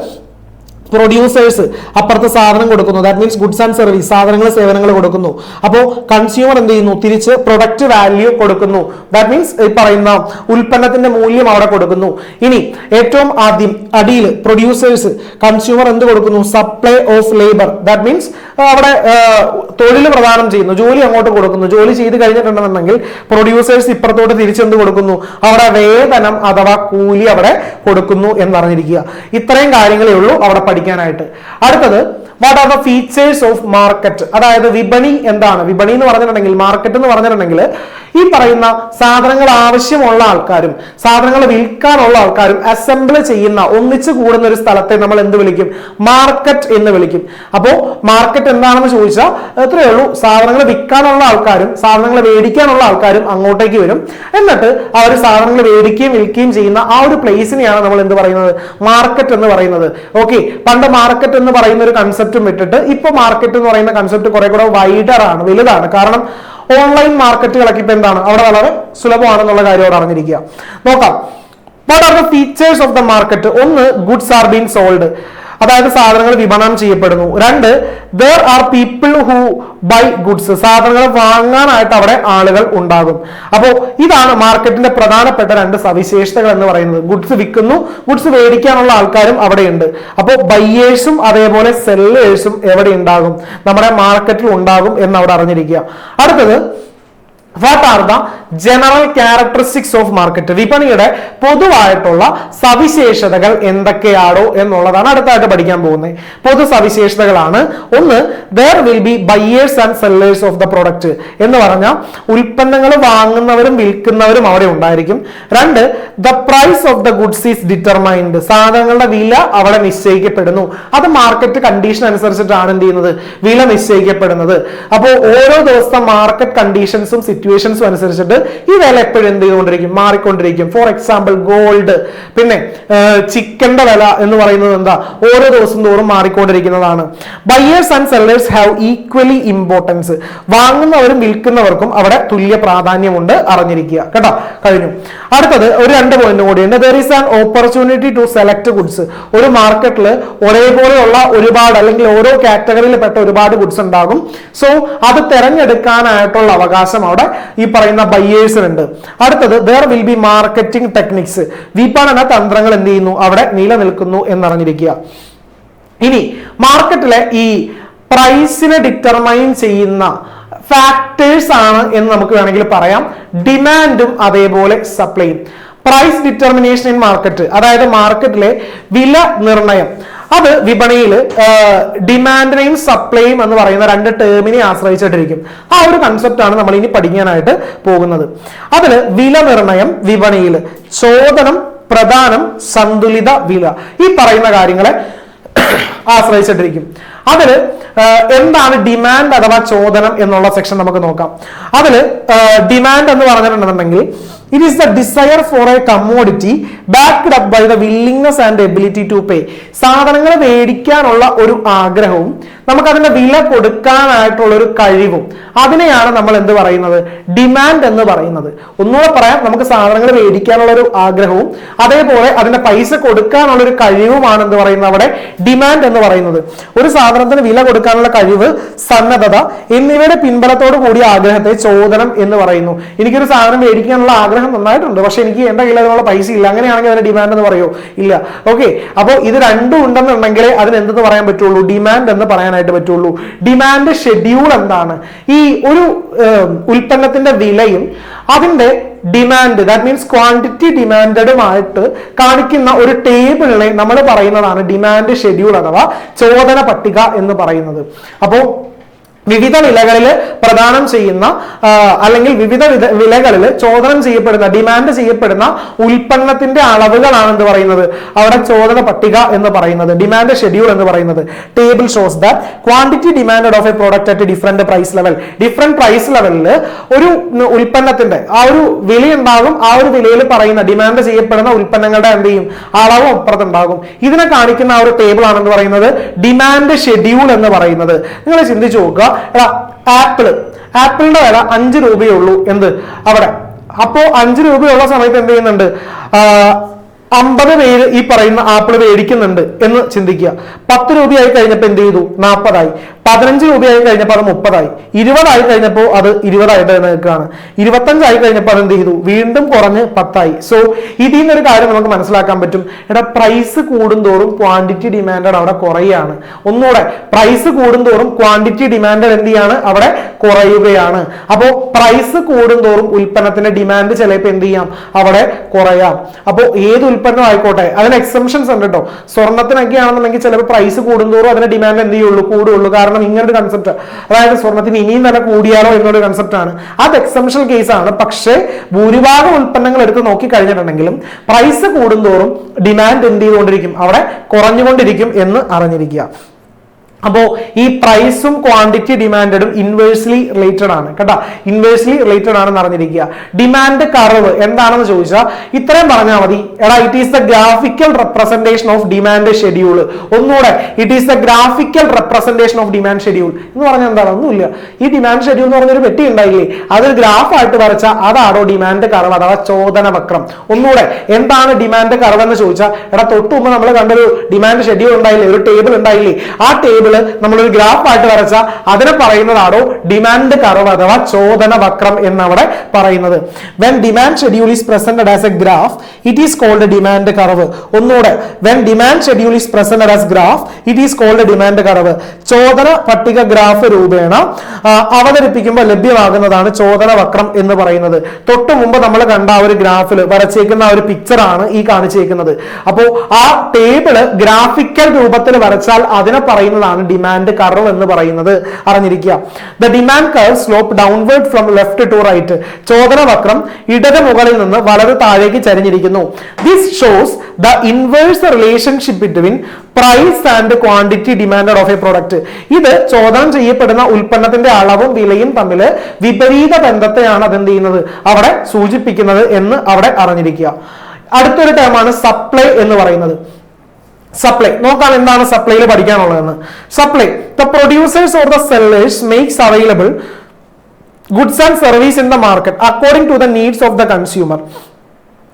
പ്രൊഡ്യൂസേഴ്സ് അപ്പുറത്ത് സാധനം കൊടുക്കുന്നു, that means goods and service, സാധനങ്ങൾ സേവനങ്ങൾ കൊടുക്കുന്നു. അപ്പോൾ കൺസ്യൂമർ എന്ത് ചെയ്യുന്നു, തിരിച്ച് പ്രൊഡക്റ്റ് വാല്യൂ കൊടുക്കുന്നു, ദാറ്റ് മീൻസ് ഈ പറയുന്ന ഉൽപ്പന്നത്തിന്റെ മൂല്യം അവിടെ കൊടുക്കുന്നു. ഇനി ഏറ്റവും ആദ്യം അടിയിൽ പ്രൊഡ്യൂസേഴ്സ്, കൺസ്യൂമർ എന്ത് കൊടുക്കുന്നു, supply of labour, that means അവിടെ തൊഴിൽ പ്രദാനം ചെയ്യുന്നു, ജോലി അങ്ങോട്ട് കൊടുക്കുന്നു. ജോലി ചെയ്ത് കഴിഞ്ഞിട്ടുണ്ടെന്നുണ്ടെങ്കിൽ പ്രൊഡ്യൂസേഴ്സ് ഇപ്പുറത്തോട്ട് തിരിച്ചെന്ത് കൊടുക്കുന്നു, അവിടെ വേതനം അഥവാ കൂലി അവിടെ കൊടുക്കുന്നു എന്നറിഞ്ഞിരിക്കുക. ഇത്രയും കാര്യങ്ങളേ ഉള്ളൂ അവിടെ പഠിക്കാനായിട്ട്. അടുത്തത് what are the features of market, അതായത് വിപണി എന്താണ്. വിപണി എന്ന് പറഞ്ഞിട്ടുണ്ടെങ്കിൽ, മാർക്കറ്റ് എന്ന് പറഞ്ഞിട്ടുണ്ടെങ്കിൽ ഈ പറയുന്ന സാധനങ്ങൾ ആവശ്യമുള്ള ആൾക്കാരും സാധനങ്ങൾ വിൽക്കാനുള്ള ആൾക്കാരും അസംബിൾ ചെയ്യുന്ന, ഒന്നിച്ചു കൂടുന്ന ഒരു സ്ഥലത്തെ നമ്മൾ എന്ത് വിളിക്കും, മാർക്കറ്റ് എന്ന് വിളിക്കും. അപ്പോൾ മാർക്കറ്റ് എന്താണെന്ന് ചോദിച്ചാൽ എത്രയേ ഉള്ളൂ, സാധനങ്ങൾ വിൽക്കാനുള്ള ആൾക്കാരും സാധനങ്ങൾ മേടിക്കാനുള്ള ആൾക്കാരും അങ്ങോട്ടേക്ക് വരും. എന്നിട്ട് അവർ സാധനങ്ങൾ മേടിക്കുകയും വിൽക്കുകയും ചെയ്യുന്ന ആ ഒരു പ്ലേസിനെയാണ് നമ്മൾ എന്ത് പറയുന്നത്, മാർക്കറ്റ് എന്ന് പറയുന്നത്. ഓക്കെ, പണ്ട് മാർക്കറ്റ് എന്ന് പറയുന്ന ഒരു കൺസെപ്റ്റും വിട്ടിട്ട് ഇപ്പൊ മാർക്കറ്റ് എന്ന് പറയുന്ന കൺസെപ്റ്റ് കുറെ കൂടെ വൈഡർ ആണ്, വലുതാണ്. കാരണം ഓൺലൈൻ മാർക്കറ്റുകളൊക്കെ ഇപ്പൊ എന്താണ്, അവിടെ വളരെ സുലഭമാണെന്നുള്ള കാര്യം അവിടെ അറിഞ്ഞിരിക്കുക. നോക്കാം, what are the features of the market. ഒന്ന്, ഗുഡ്സ് ആർ ബീൻ സോൾഡ്, അതായത് സാധനങ്ങൾ വിപണനം ചെയ്യപ്പെടുന്നു. രണ്ട്, there are people who buy goods, സാധനങ്ങൾ വാങ്ങാനായിട്ട് അവിടെ ആളുകൾ ഉണ്ടാകും. അപ്പോൾ ഇതാണ് മാർക്കറ്റിന്റെ പ്രധാനപ്പെട്ട രണ്ട് സവിശേഷതകൾ എന്ന് പറയുന്നത്. ഗുഡ്സ് വിൽക്കുന്നു, ഗുഡ്സ് മേടിക്കാനുള്ള ആൾക്കാരും അവിടെയുണ്ട്. അപ്പോൾ ബയ്യേഴ്സും അതേപോലെ സെല്ലേഴ്സും എവിടെ ഉണ്ടാകും, നമ്മുടെ മാർക്കറ്റിൽ ഉണ്ടാകും എന്ന് അവിടെ അറിഞ്ഞിരിക്കുക. അടുത്തത്, what are the general characteristics of market, വിപണിയുടെ പൊതുവായിട്ടുള്ള സവിശേഷതകൾ എന്തൊക്കെയാണോ എന്നുള്ളതാണ് അടുത്തായിട്ട് പഠിക്കാൻ പോകുന്നത്. പൊതു സവിശേഷതകളാണ്. ഒന്ന്, there will be buyers and sellers of the product, എന്ന് പറഞ്ഞാൽ ഉൽപ്പന്നങ്ങൾ വാങ്ങുന്നവരും വിൽക്കുന്നവരും അവിടെ ഉണ്ടായിരിക്കും. രണ്ട്, the price of the goods is determined, സാധനങ്ങളുടെ വില അവിടെ നിശ്ചയിക്കപ്പെടുന്നു. അത് മാർക്കറ്റ് കണ്ടീഷൻ അനുസരിച്ചിട്ടാണ് എന്ത് ചെയ്യുന്നത്, വില നിശ്ചയിക്കപ്പെടുന്നത്. അപ്പോൾ ഓരോ ദിവസത്തെ മാർക്കറ്റ് കണ്ടീഷൻസും സിറ്റുവേഷൻസും അനുസരിച്ചിട്ട് ഈ വില എപ്പോഴും എന്ത് ചെയ്തുകൊണ്ടിരിക്കും, മാറിക്കൊണ്ടിരിക്കും. ഫോർ എക്സാമ്പിൾ ഗോൾഡ്, പിന്നെ ചിക്കന്റെ വില എന്ന് പറയുന്നത് എന്താ, ഓരോ ദിവസം തോറും മാറിക്കൊണ്ടിരിക്കുന്നതാണ്. Buyers and sellers have equally importance, വാങ്ങുന്നവരും വിൽക്കുന്നവർക്കും അവിടെ തുല്യ പ്രാധാന്യമുണ്ട്, അറിഞ്ഞിരിക്കുക കേട്ടോ. കഴിഞ്ഞു. അടുത്തത് ഒരു 2 പോയിന്റ് കൂടിയുണ്ട്. there is an opportunity to select goods, ഒരു മാർക്കറ്റിൽ ഒരേപോലെയുള്ള ഒരുപാട് അല്ലെങ്കിൽ ഓരോ കാറ്റഗറിയിൽ പെട്ട ഒരുപാട് ഗുഡ്സ് ഉണ്ടാകും. സോ അത് തെരഞ്ഞെടുക്കാനായിട്ടുള്ള അവകാശം അവിടെ ഈ പറയുന്ന ബയ്യേഴ്സിനുണ്ട്. അടുത്തത്, there will be marketing techniques, വിപണന തന്ത്രങ്ങൾ എന്ത് ചെയ്യുന്നു, അവിടെ നിലനിൽക്കുന്നു എന്നറിഞ്ഞിരിക്കുക. ഇനി മാർക്കറ്റിലെ ഈ പ്രൈസിനെ ഡിറ്റർമൈൻ ചെയ്യുന്ന ഫാക്ടേഴ്സ് ആണ് എന്ന് നമുക്ക് വേണമെങ്കിൽ പറയാം ഡിമാൻഡും അതേപോലെ സപ്ലൈയും. പ്രൈസ് ഡിറ്റർമിനേഷൻ ഇൻ മാർക്കറ്റ്, അതായത് മാർക്കറ്റിലെ വില നിർണയം, അത് വിപണിയിൽ ഡിമാൻഡിനെയും സപ്ലൈയും എന്ന് പറയുന്ന 2 ടേമിനെ ആശ്രയിച്ചിട്ടിരിക്കും. ആ ഒരു കൺസെപ്റ്റ് ആണ് നമ്മൾ ഇനി പഠിക്കാനായിട്ട് പോകുന്നത്. അതില് വില നിർണയം വിപണിയിൽ, ചോദനം, പ്രധാനം, സന്തുലിത വില, ഈ പറയുന്ന കാര്യങ്ങളെ ആശ്രയിച്ചിട്ടിരിക്കും. അതില് എന്താണ് ഡിമാൻഡ് അഥവാ ചോദനം എന്നുള്ള സെക്ഷൻ നമുക്ക് നോക്കാം. അതില് ഡിമാൻഡ് എന്ന് പറഞ്ഞിട്ടുണ്ടെന്നുണ്ടെങ്കിൽ it is the desire for a commodity backed up by the willingness and ability to pay, സാധനങ്ങൾ മേടിക്കാനുള്ള ഒരു ആഗ്രഹവും നമുക്ക് അതിന്റെ വില കൊടുക്കാനായിട്ടുള്ള ഒരു കഴിവും, അതിനെയാണ് നമ്മൾ എന്ത് പറയുന്നത്, ഡിമാൻഡ് എന്ന് പറയുന്നത്. ഒന്നുകൂടെ പറയാം, നമുക്ക് സാധനങ്ങൾ മേടിക്കാനുള്ള ഒരു ആഗ്രഹവും അതേപോലെ അതിന്റെ പൈസ കൊടുക്കാനുള്ള ഒരു കഴിവുമാണ് എന്ത് പറയുന്നത് അവിടെ ഡിമാൻഡ് എന്ന് പറയുന്നത്. ഒരു സാധനത്തിന് വില കൊടുക്കാനുള്ള കഴിവ്, സന്നദ്ധത എന്നിവയുടെ പിൻബലത്തോട് കൂടിയ ആഗ്രഹത്തെ ചോദനം എന്ന് പറയുന്നു. എനിക്കൊരു സാധനം മേടിക്കാനുള്ള ആഗ്രഹം നന്നായിട്ടുണ്ട്, പക്ഷെ എനിക്ക് എന്റെ കയ്യിൽ അതിനുള്ള പൈസ ഇല്ല, അങ്ങനെയാണെങ്കിൽ അതിന് ഡിമാൻഡ് എന്ന് പറയോ, ഇല്ല. ഓക്കെ, അപ്പോൾ ഇത് രണ്ടും ഉണ്ടെന്നുണ്ടെങ്കിൽ അതിന് എന്തെന്ന് പറയാൻ പറ്റുള്ളൂ, ഡിമാൻഡ് എന്ന് പറയാനായിട്ട് പറ്റുള്ളൂ. ഡിമാൻഡ് ഷെഡ്യൂൾ എന്താണ്, ഈ ഒരു ഉൽപ്പന്നത്തിന്റെ വിലയും അതിന്റെ ഡിമാൻഡ്, ദാറ്റ് മീൻസ് ക്വാണ്ടിറ്റി ഡിമാൻഡുമായിട്ട് കാണിക്കുന്ന ഒരു ടേബിളിനെ നമ്മൾ പറയുന്നതാണ് ഡിമാൻഡ് ഷെഡ്യൂൾ അഥവാ ചോദന പട്ടിക എന്ന് പറയുന്നത്. അപ്പോൾ വിവിധ വിലകളിൽ പ്രദാനം ചെയ്യുന്ന അല്ലെങ്കിൽ വിവിധ വിലകളിൽ ചോദനം ചെയ്യപ്പെടുന്ന, ഡിമാൻഡ് ചെയ്യപ്പെടുന്ന ഉൽപ്പന്നത്തിന്റെ അളവുകളാണ് എന്ത് പറയുന്നത്, അവിടെ ചോദന പട്ടിക എന്ന് പറയുന്നത്, ഡിമാൻഡ് ഷെഡ്യൂൾ എന്ന് പറയുന്നത്. Table shows that quantity demand of a product at different price level, different price ലെവലിൽ ഒരു ഉൽപ്പന്നത്തിന്റെ ആ ഒരു വിലയുണ്ടാകും. ആ ഒരു വിലയിൽ പറയുന്ന ഡിമാൻഡ് ചെയ്യപ്പെടുന്ന ഉൽപ്പന്നങ്ങളുടെ എന്ത് ചെയ്യും, അളവും അപ്പുറത്തുണ്ടാകും. ഇതിനെ കാണിക്കുന്ന ആ ഒരു ടേബിൾ ആണെന്ന് പറയുന്നത് ഡിമാൻഡ് ഷെഡ്യൂൾ എന്ന് പറയുന്നത്. നിങ്ങൾ ചിന്തിച്ചു നോക്കുക, ആപ്പിളിന്റെ വില 5 രൂപയേ ഉള്ളൂ എന്ത് അവിടെ. അപ്പോ 5 രൂപയുള്ള സമയത്ത് എന്ത് ചെയ്യുന്നുണ്ട്, 50 പേര് ഈ പറയുന്ന ആപ്പിൾ മേടിക്കുന്നുണ്ട് എന്ന് ചിന്തിക്കുക. 10 രൂപയായി കഴിഞ്ഞപ്പോൾ എന്ത് ചെയ്തു? 40 ആയി. 15 രൂപയായി കഴിഞ്ഞപ്പോൾ അത് 30 ആയി. 20 ആയി കഴിഞ്ഞപ്പോൾ അത് 20 ആയിട്ട് നിൽക്കുകയാണ്. 25 ആയി കഴിഞ്ഞപ്പോൾ അത് എന്ത് ചെയ്തു? വീണ്ടും കുറഞ്ഞ് 10 ആയി. സോ ഇതിൽ നിന്നൊരു കാര്യം നമുക്ക് മനസ്സിലാക്കാൻ പറ്റും. എടാ, പ്രൈസ് കൂടുന്തോറും ക്വാണ്ടിറ്റി ഡിമാൻഡ് അവിടെ കുറയുകയാണ്. ഒന്നുകൂടെ, പ്രൈസ് കൂടുന്തോറും ക്വാണ്ടിറ്റി ഡിമാൻഡ് എന്ത് ചെയ്യാണ്? അവിടെ കുറയുകയാണ്. അപ്പോൾ പ്രൈസ് കൂടുന്തോറും ഉൽപ്പന്നത്തിന്റെ ഡിമാൻഡ് ചിലപ്പോൾ എന്ത് ചെയ്യാം? അവിടെ കുറയാം. അപ്പോൾ ഏത് ഉൽപ്പന്നം ആയിക്കോട്ടെ, അതിന് എക്സംഷൻസ് ഉണ്ട് കേട്ടോ. സ്വർണ്ണത്തിനൊക്കെ ആണെന്നുണ്ടെങ്കിൽ ചിലപ്പോൾ പ്രൈസ് കൂടുന്തോറും അതിന്റെ ഡിമാൻഡ് എന്ത് ചെയ്യുള്ളൂ? കൂടുള്ളൂ. കാരണം ഇങ്ങനൊരു കൺസെപ്റ്റ്, അതായത് സ്വർണ്ണത്തിന് ഇനിയും തന്നെ കൂടിയാലോ എന്നൊരു കൺസെപ്റ്റ് ആണ്. അത് എക്സംഷൻ കേസ് ആണ്. പക്ഷേ ഭൂരിഭാഗം ഉൽപ്പന്നങ്ങൾ എടുത്ത് നോക്കി കഴിഞ്ഞിട്ടുണ്ടെങ്കിലും പ്രൈസ് കൂടുന്തോറും ഡിമാൻഡ് എന്ത് ചെയ്തുകൊണ്ടിരിക്കും? അവിടെ കുറഞ്ഞുകൊണ്ടിരിക്കും എന്ന് അറിഞ്ഞിരിക്കുക. അപ്പോ ഈ പ്രൈസും ക്വാണ്ടിറ്റി ഡിമാൻഡും ഇൻവേഴ്സ്ലി റിലേറ്റഡ് ആണ് കേട്ടോ. ഇൻവേഴ്സ്ലി റിലേറ്റഡ് ആണെന്ന് അറിഞ്ഞിരിക്കുക. ഡിമാൻഡ് കർവ് എന്താണെന്ന് ചോദിച്ചാൽ ഇത്രയും പറഞ്ഞാൽ മതി. എടാ, it is the graphical representation of demand schedule. ഒന്നുകൂടെ, it is the graphical representation of demand schedule എന്ന് പറഞ്ഞാൽ എന്താണ്? ഒന്നുമില്ല. ഈ ഡിമാൻഡ് ഷെഡ്യൂൾ എന്ന് പറഞ്ഞൊരു പെട്ടി ഉണ്ടായില്ലേ, അതൊരു ഗ്രാഫ് ആയിട്ട് വരച്ചാൽ അതാണോ ഡിമാൻഡ് കർവ് അഥവാ ചോദന വക്രം. ഒന്നുകൂടെ, എന്താണ് ഡിമാൻഡ് കർവ് എന്ന് ചോദിച്ചാൽ, എടാ, തൊട്ട് മുമ്പ് നമ്മൾ കണ്ടൊരു ഡിമാൻഡ് ഷെഡ്യൂൾ ഉണ്ടായില്ലേ, ഒരു ടേബിൾ ഉണ്ടായില്ലേ, ആ ടേബിൾ നമ്മളൊരു ഗ്രാഫ് ആയിട്ട് വരച്ചാൽ അതിനെ പറയുന്നതാണോ ഡിമാൻഡ് കർവ് അഥവാ ചോദന വക്രം എന്നവിടെ പറയുന്നത്. When demand schedule is presented as a graph it is called demand curve. ഒന്നുകൂടെ, when demand schedule is presented as graph it is called demand curve. ചോദന പട്ടിക ഗ്രാഫ് രൂപേണ അവതരിപ്പിക്കുമ്പോൾ ലഭ്യമാകുന്നതാണ് ചോദന വക്രം എന്ന് പറയുന്നത്. തൊട്ട് മുമ്പ് നമ്മൾ കണ്ട ആ ഒരു ഗ്രാഫിൽ വരച്ചേക്കുന്ന ആ ഒരു പിക്ചർ ആണ് ഈ കാണിച്ചേക്കുന്നത്. അപ്പോൾ ആ ടേബിള് ഗ്രാഫിക്കൽ രൂപത്തിൽ വരച്ചാൽ അതിനെ പറയുന്നതാണ് ഡിമാൻഡ് കർവ് എന്ന് പറയുന്നത് അറിഞ്ഞിരിക്കുക. The demand curve slope downward from left to right. ചോദന വക്രം ഇടത് മുകളിൽ നിന്ന് വലത് താഴേക്ക് ചരിഞ്ഞിരിക്കുന്നു. This shows the inverse relationship between price and quantity demand of a product. ഇത് ചോദനം ചെയ്യപ്പെടുന്ന ഉൽപ്പന്നത്തിന്റെ അളവും വിലയും തമ്മിൽ വിപരീത ബന്ധത്തെയാണ് അതെന്ത് ചെയ്യുന്നത്? അവിടെ സൂചിപ്പിക്കുന്നത് എന്ന് അവിടെ അറിഞ്ഞിരിക്കുക. അടുത്തൊരു ടേമാണ് സപ്ലൈ എന്ന് പറയുന്നത്. സപ്ലൈ നോക്കാം, എന്താണ് സപ്ലൈയിൽ പഠിക്കാനുള്ളതെന്ന്. Supply, the producers or the sellers makes available goods and service in the market according to the needs of the consumer.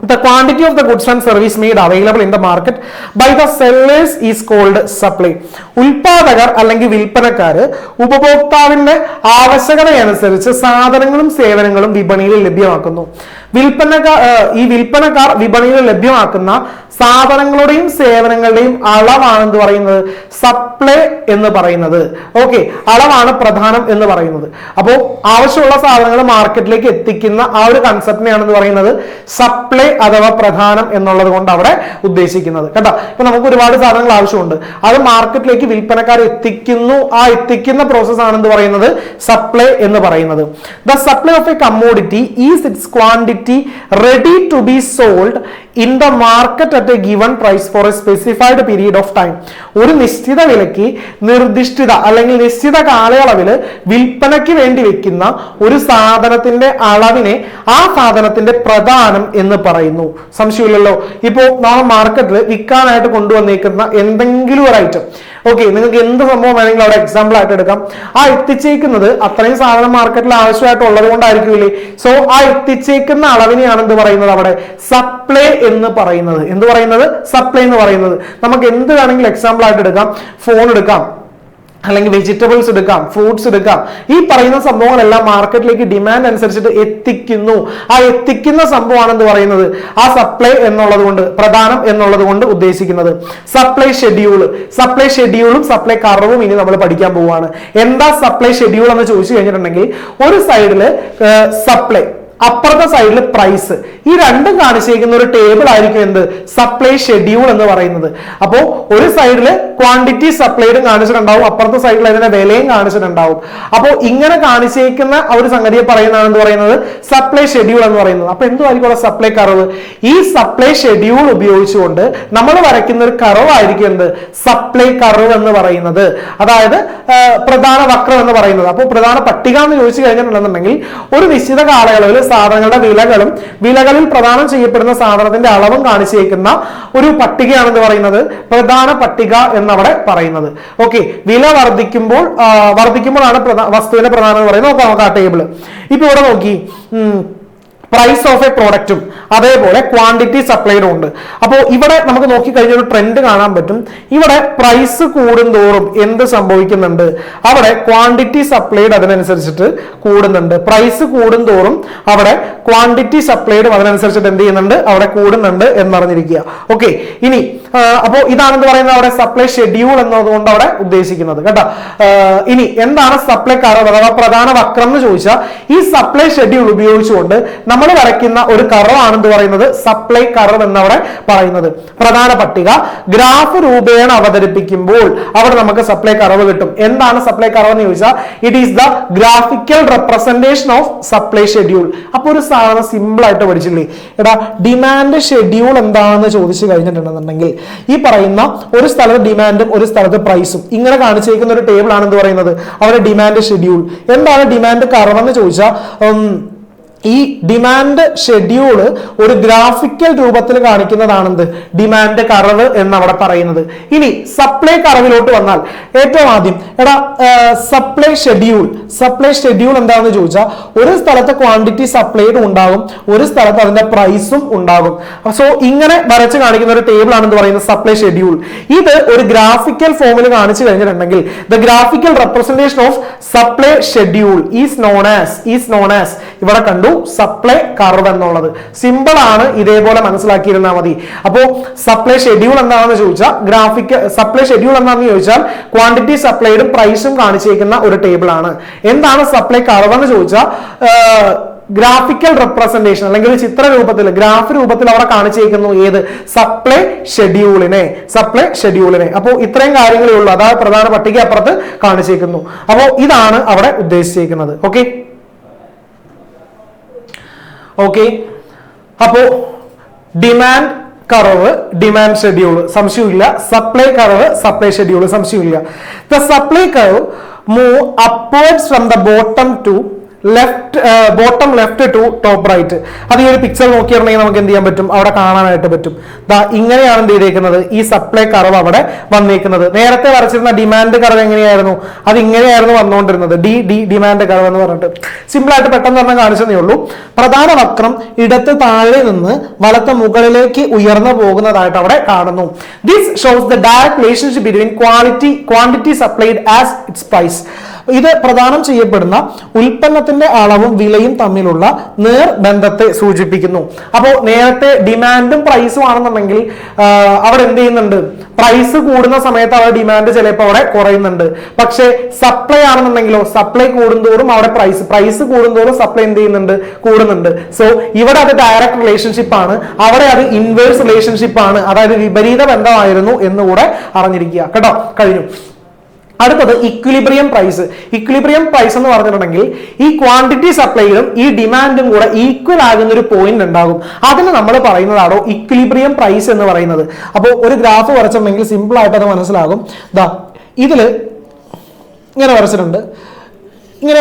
The quantity of the goods and service made available in the market by the sellers is called supply. ഉൽപാദകർ അല്ലെങ്കിൽ വിൽപ്പനക്കാര് ഉപഭോക്താവിന്റെ ആവശ്യകതയനുസരിച്ച് സാധനങ്ങളും സേവനങ്ങളും വിപണിയിൽ ലഭ്യമാക്കുന്നു. വിൽപ്പനക്കാർ വിപണിയിൽ ലഭ്യമാക്കുന്ന സാധനങ്ങളുടെയും സേവനങ്ങളുടെയും അളവാണെന്ന് പറയുന്നത് സപ്ലൈ എന്ന് പറയുന്നത്. ഓക്കെ, അളവാണ് പ്രധാനം എന്ന് പറയുന്നത്. അപ്പോൾ ആവശ്യമുള്ള സാധനങ്ങൾ മാർക്കറ്റിലേക്ക് എത്തിക്കുന്ന ആ ഒരു കൺസെപ്റ്റിനെയാണെന്ന് പറയുന്നത് സപ്ലൈ അഥവാ പ്രധാനം എന്നുള്ളത് കൊണ്ട് അവിടെ ഉദ്ദേശിക്കുന്നത് കേട്ടോ. ഇപ്പൊ നമുക്ക് ഒരുപാട് സാധനങ്ങൾ ആവശ്യമുണ്ട്, അത് മാർക്കറ്റിലേക്ക് വിൽപ്പനക്കാർ എത്തിക്കുന്നു. ആ എത്തിക്കുന്ന പ്രോസസ് ആണെന്ന് പറയുന്നത് സപ്ലൈ എന്ന് പറയുന്നത്. The supply of A commodity is it's quantity ready to be sold in the market at a given price for a specified period of time. ഒരു നിശ്ചിത വിലയ്ക്ക് നിർദ്ദിഷ്ട അല്ലെങ്കിൽ നിശ്ചിത കാലയളവിൽ വിൽപ്പനയ്ക്ക് വേണ്ടി വെക്കുന്ന ഒരു സാധനത്തിന്റെ അളവിനെ ആ സാധനത്തിന്റെ പ്രധാനം എന്ന് പറയുന്നു. സംശയമില്ലല്ലോ. ഇപ്പോ നാം മാർക്കറ്റിൽ വിൽക്കാനായിട്ട് കൊണ്ടുവന്നേക്കുന്ന എന്തെങ്കിലും ഒരു ഐറ്റം, ഓക്കെ, നിങ്ങൾക്ക് എന്ത് സംഭവം വേണമെങ്കിലും അവിടെ എക്സാമ്പിൾ ആയിട്ട് എടുക്കാം. ആ എത്തിച്ചേക്കുന്നത് അത്രയും സാധനം മാർക്കറ്റിൽ ആവശ്യമായിട്ടുള്ളത് കൊണ്ടായിരിക്കില്ലേ. സോ ആ എത്തിച്ചേക്കുന്ന അളവിനെയാണ് എന്ത് പറയുന്നത് അവിടെ സപ്ലൈ എന്ന് പറയുന്നത്. എന്ത് പറയുന്നത്? സപ്ലൈ എന്ന് പറയുന്നത്. നമുക്ക് എന്ത് വേണമെങ്കിലും എക്സാമ്പിൾ ആയിട്ട് എടുക്കാം. ഫോൺ എടുക്കാം, അല്ലെങ്കിൽ വെജിറ്റബിൾസ് എടുക്കാം, ഫ്രൂട്ട്സ് എടുക്കാം. ഈ പറയുന്ന സംഭവങ്ങളെല്ലാം മാർക്കറ്റിലേക്ക് ഡിമാൻഡ് അനുസരിച്ചിട്ട് എത്തിക്കുന്നു. ആ എത്തിക്കുന്ന സംഭവമാണെന്ന് പറയുന്നത് ആ സപ്ലൈ എന്നുള്ളത് കൊണ്ട്, പ്രധാനം എന്നുള്ളത് കൊണ്ട് ഉദ്ദേശിക്കുന്നത്. സപ്ലൈ ഷെഡ്യൂളും സപ്ലൈ കർവും ഇനി നമ്മൾ പഠിക്കാൻ പോവുകയാണ്. എന്താ സപ്ലൈ ഷെഡ്യൂൾ എന്ന് ചോദിച്ചു കഴിഞ്ഞിട്ടുണ്ടെങ്കിൽ, ഒരു സൈഡില് സപ്ലൈ, അപ്പുറത്തെ സൈഡിൽ പ്രൈസ്, ഈ രണ്ടും കാണിച്ചിരിക്കുന്ന ഒരു ടേബിൾ ആയിരിക്കും എന്ത്? സപ്ലൈ ഷെഡ്യൂൾ എന്ന് പറയുന്നത്. അപ്പോ ഒരു സൈഡില് ക്വാണ്ടിറ്റി സപ്ലൈഡും കാണിച്ചിട്ടുണ്ടാവും, അപ്പുറത്തെ സൈഡിൽ അതിന്റെ വിലയും കാണിച്ചിട്ടുണ്ടാവും. അപ്പോ ഇങ്ങനെ കാണിച്ചിരിക്കുന്ന ഒരു സംഗതിയെ പറയുന്നതാണ് എന്ന് പറയുന്നത് സപ്ലൈ ഷെഡ്യൂൾ എന്ന് പറയുന്നത്. അപ്പൊ എന്തുമായിരിക്കും സപ്ലൈ കർവ്? ഈ സപ്ലൈ ഷെഡ്യൂൾ ഉപയോഗിച്ചുകൊണ്ട് നമ്മൾ വരയ്ക്കുന്ന ഒരു കർവ് ആയിരിക്കും എന്ത്? സപ്ലൈ കർവ് എന്ന് പറയുന്നത്. അതായത് പ്രധാന വക്രം എന്ന് പറയുന്നത്. അപ്പോൾ പ്രധാന പട്ടിക എന്ന് ചോദിച്ചു കഴിഞ്ഞിട്ടുണ്ടെന്നുണ്ടെങ്കിൽ ഒരു നിശ്ചിത കാലയളവിൽ സാധനങ്ങളുടെ വിലകളിൽ പ്രദാനം ചെയ്യപ്പെടുന്ന സാധനത്തിന്റെ അളവും കാണിച്ചേക്കുന്ന ഒരു പട്ടികയാണെന്ന് പറയുന്നത് പ്രധാന പട്ടിക എന്നവിടെ പറയുന്നത്. ഓക്കെ, വില വർദ്ധിക്കുമ്പോഴാണ് വസ്തുവിന്റെ പ്രധാനം എന്ന് പറയുന്നത്. നോക്കാം ആ ടേബിള്. ഇപ്പൊ ഇവിടെ നോക്കി, പ്രൈസ് ഓഫ് എ പ്രോഡക്റ്റും അതേപോലെ ക്വാണ്ടിറ്റി സപ്ലൈഡും ഉണ്ട്. അപ്പോൾ ഇവിടെ നമുക്ക് നോക്കിക്കഴിഞ്ഞ ഒരു ട്രെൻഡ് കാണാൻ പറ്റും. ഇവിടെ പ്രൈസ് കൂടുന്തോറും എന്ത് സംഭവിക്കുന്നുണ്ട്, അവിടെ ക്വാണ്ടിറ്റി സപ്ലൈഡ് അതിനനുസരിച്ചിട്ട് കൂടുന്നുണ്ട്. പ്രൈസ് കൂടുന്തോറും അവിടെ ക്വാണ്ടിറ്റി സപ്ലൈഡും അതിനനുസരിച്ചിട്ട് എന്ത് ചെയ്യുന്നുണ്ട്, അവിടെ കൂടുന്നുണ്ട് എന്നറിഞ്ഞിരിക്കുക. ഓക്കെ, ഇനി അപ്പോ ഇതാണ് എന്ത് പറയുന്നത് അവിടെ സപ്ലൈ ഷെഡ്യൂൾ എന്നതുകൊണ്ട് അവിടെ ഉദ്ദേശിക്കുന്നത് കേട്ടോ. ഇനി എന്താണ് സപ്ലൈ കർവ് അഥവാ പ്രധാന വക്രം എന്ന് ചോദിച്ചാൽ ഈ സപ്ലൈ ഷെഡ്യൂൾ ഉപയോഗിച്ചുകൊണ്ട് നമ്മൾ വരയ്ക്കുന്ന ഒരു കർവ് ആണ് എന്ത് പറയുന്നത് സപ്ലൈ കർവ് എന്നവിടെ പറയുന്നത്. പ്രധാന പട്ടിക ഗ്രാഫ് രൂപേണ അവതരിപ്പിക്കുമ്പോൾ അവിടെ നമുക്ക് സപ്ലൈ കർവ് കിട്ടും. എന്താണ് സപ്ലൈ കർവ് എന്ന് ചോദിച്ചാൽ it is the graphical representation of supply schedule. അപ്പൊ ഒരു സാധനം സിമ്പിൾ ആയിട്ട് പഠിച്ചില്ലേ എടാ, ഡിമാൻഡ് ഷെഡ്യൂൾ എന്താണെന്ന് ചോദിച്ചു കഴിഞ്ഞിട്ടുണ്ടെന്നുണ്ടെങ്കിൽ ഈ പറയുന്ന ഒരു സ്ഥലത്ത് ഡിമാൻഡും ഒരു സ്ഥലത്ത് പ്രൈസും ഇങ്ങനെ കാണിച്ചിരിക്കുന്ന ഒരു ടേബിൾ ആണ് എന്ത് പറയുന്നത് അവിടെ ഡിമാൻഡ് ഷെഡ്യൂൾ. എന്താണ് ഡിമാൻഡ് കർവ് എന്ന് ചോദിച്ചാൽ ഈ ഡിമാൻഡ് ഷെഡ്യൂള് ഒരു ഗ്രാഫിക്കൽ രൂപത്തിൽ കാണിക്കുന്നതാണെന്ത് ഡിമാൻഡ് കർവ് എന്നവിടെ പറയുന്നത്. ഇനി സപ്ലൈ കർവിലോട്ട് വന്നാൽ ഏറ്റവും ആദ്യം എടാ സപ്ലൈ ഷെഡ്യൂൾ എന്താണെന്ന് ചോദിച്ചാൽ ഒരു സ്ഥലത്ത് ക്വാണ്ടിറ്റി സപ്ലൈഡ് ഉണ്ടാകും, ഒരു സ്ഥലത്ത് അതിന്റെ പ്രൈസും ഉണ്ടാകും. സോ ഇങ്ങനെ വരച്ച് കാണിക്കുന്ന ഒരു ടേബിൾ ആണ് എന്ന് പറയുന്നത് സപ്ലൈ ഷെഡ്യൂൾ. ഇത് ഒരു ഗ്രാഫിക്കൽ ഫോമിൽ കാണിച്ചു കഴിഞ്ഞിട്ടുണ്ടെങ്കിൽ the graphical representation of supply schedule is known as ഇവിടെ കണ്ടു സപ്ലൈ കർവ് എന്നുള്ളത്. സിമ്പിൾ ആണ്, ഇതേപോലെ മനസ്സിലാക്കിയിരുന്നാൽ മതി. അപ്പോ സപ്ലൈ ഷെഡ്യൂൾ എന്താണെന്ന് ചോദിച്ചാൽ സപ്ലൈ ഷെഡ്യൂൾ എന്താണെന്ന് ചോദിച്ചാൽ ക്വാണ്ടിറ്റി സപ്ലൈഡും പ്രൈസും കാണിച്ചിരിക്കുന്ന ഒരു ടേബിൾ ആണ്. എന്താണ് സപ്ലൈ കർവ് എന്ന് ചോദിച്ചാൽ ഗ്രാഫിക്കൽ റെപ്രസെന്റേഷൻ അല്ലെങ്കിൽ ചിത്ര രൂപത്തിൽ ഗ്രാഫ് രൂപത്തിൽ അവിടെ കാണിച്ചിരിക്കുന്നു ഏത് സപ്ലൈ ഷെഡ്യൂളിനെ. അപ്പോൾ ഇത്രയും കാര്യങ്ങളേ ഉള്ളൂ. അതായത് പ്രധാന പട്ടിക അപ്പുറത്ത് കാണിച്ചിരിക്കുന്നു. അപ്പോൾ ഇതാണ് അവിടെ ഉദ്ദേശിച്ചിരിക്കുന്നത്. ഓക്കെ, അപ്പോ ഡിമാൻഡ് കർവ് ഡിമാൻഡ് ഷെഡ്യൂൾ സംശയമില്ല, സപ്ലൈ കർവ് സപ്ലൈ ഷെഡ്യൂൾ സംശയമില്ല. The supply curve move upwards from the bottom left to top right. അത് ഈ ഒരു പിക്ചർ നോക്കിയിട്ടുണ്ടെങ്കിൽ നമുക്ക് എന്ത് ചെയ്യാൻ പറ്റും അവിടെ കാണാനായിട്ട് പറ്റും. ഇങ്ങനെയാണ് എന്ത് ചെയ്തേക്കുന്നത് ഈ സപ്ലൈ കർവ് അവിടെ വന്നേക്കുന്നത്. നേരത്തെ വരച്ചിരുന്ന ഡിമാൻഡ് കർവ് എങ്ങനെയായിരുന്നു, അത് ഇങ്ങനെയായിരുന്നു വന്നുകൊണ്ടിരുന്നത്, ഡിമാൻഡ് കർവ് എന്ന് പറഞ്ഞിട്ട്. സിമ്പിൾ ആയിട്ട് പെട്ടെന്ന് തന്നെ കാണിച്ചതേ ഉള്ളൂ. പ്രധാന വക്രം ഇടത്ത് താഴെ നിന്ന് വലത്ത് മുകളിലേക്ക് ഉയർന്നു പോകുന്നതായിട്ട് അവിടെ കാണുന്നു. This shows the direct relationship between quantity supplied as its price. ഇത് പ്രദാനം ചെയ്യപ്പെടുന്ന ഉൽപ്പന്നത്തിന്റെ അളവും വിലയും തമ്മിലുള്ള നേർബന്ധത്തെ സൂചിപ്പിക്കുന്നു. അപ്പോൾ നേരത്തെ ഡിമാൻഡും പ്രൈസും ആണെന്നുണ്ടെങ്കിൽ അവിടെ എന്ത് ചെയ്യുന്നുണ്ട്, പ്രൈസ് കൂടുന്ന സമയത്ത് അവിടെ ഡിമാൻഡ് ചിലപ്പോൾ അവിടെ കുറയുന്നുണ്ട്. പക്ഷേ സപ്ലൈ ആണെന്നുണ്ടെങ്കിലോ സപ്ലൈ കൂടുന്തോറും അവിടെ പ്രൈസ് കൂടുന്തോറും സപ്ലൈ എന്ത് ചെയ്യുന്നുണ്ട്, കൂടുന്നുണ്ട്. സോ ഇവിടെ അത് ഡയറക്റ്റ് റിലേഷൻഷിപ്പ് ആണ്, അവിടെ അത് ഇൻവേഴ്സ് റിലേഷൻഷിപ്പ് ആണ്, അതായത് വിപരീത ബന്ധമായിരുന്നു എന്നുകൂടെ അറിഞ്ഞിരിക്കുക കേട്ടോ. കഴിഞ്ഞു. അടുത്തത് ഇക്വിലിബ്രിയം പ്രൈസ്. ഇക്വിലിബ്രിയം പ്രൈസ് എന്ന് പറഞ്ഞിട്ടുണ്ടെങ്കിൽ ഈ ക്വാണ്ടിറ്റി സപ്ലൈയും ഈ ഡിമാൻഡും കൂടെ ഈക്വൽ ആകുന്ന ഒരു പോയിന്റ് ഉണ്ടാകും. അതിന് നമ്മൾ പറയുന്നതാണോ ഇക്വിലിബ്രിയം പ്രൈസ് എന്ന് പറയുന്നത്. അപ്പോൾ ഒരു ഗ്രാഫ് വരച്ചിട്ടുണ്ടെങ്കിൽ സിമ്പിൾ ആയിട്ട് അത് മനസ്സിലാകും. ഇതില് ഇങ്ങനെ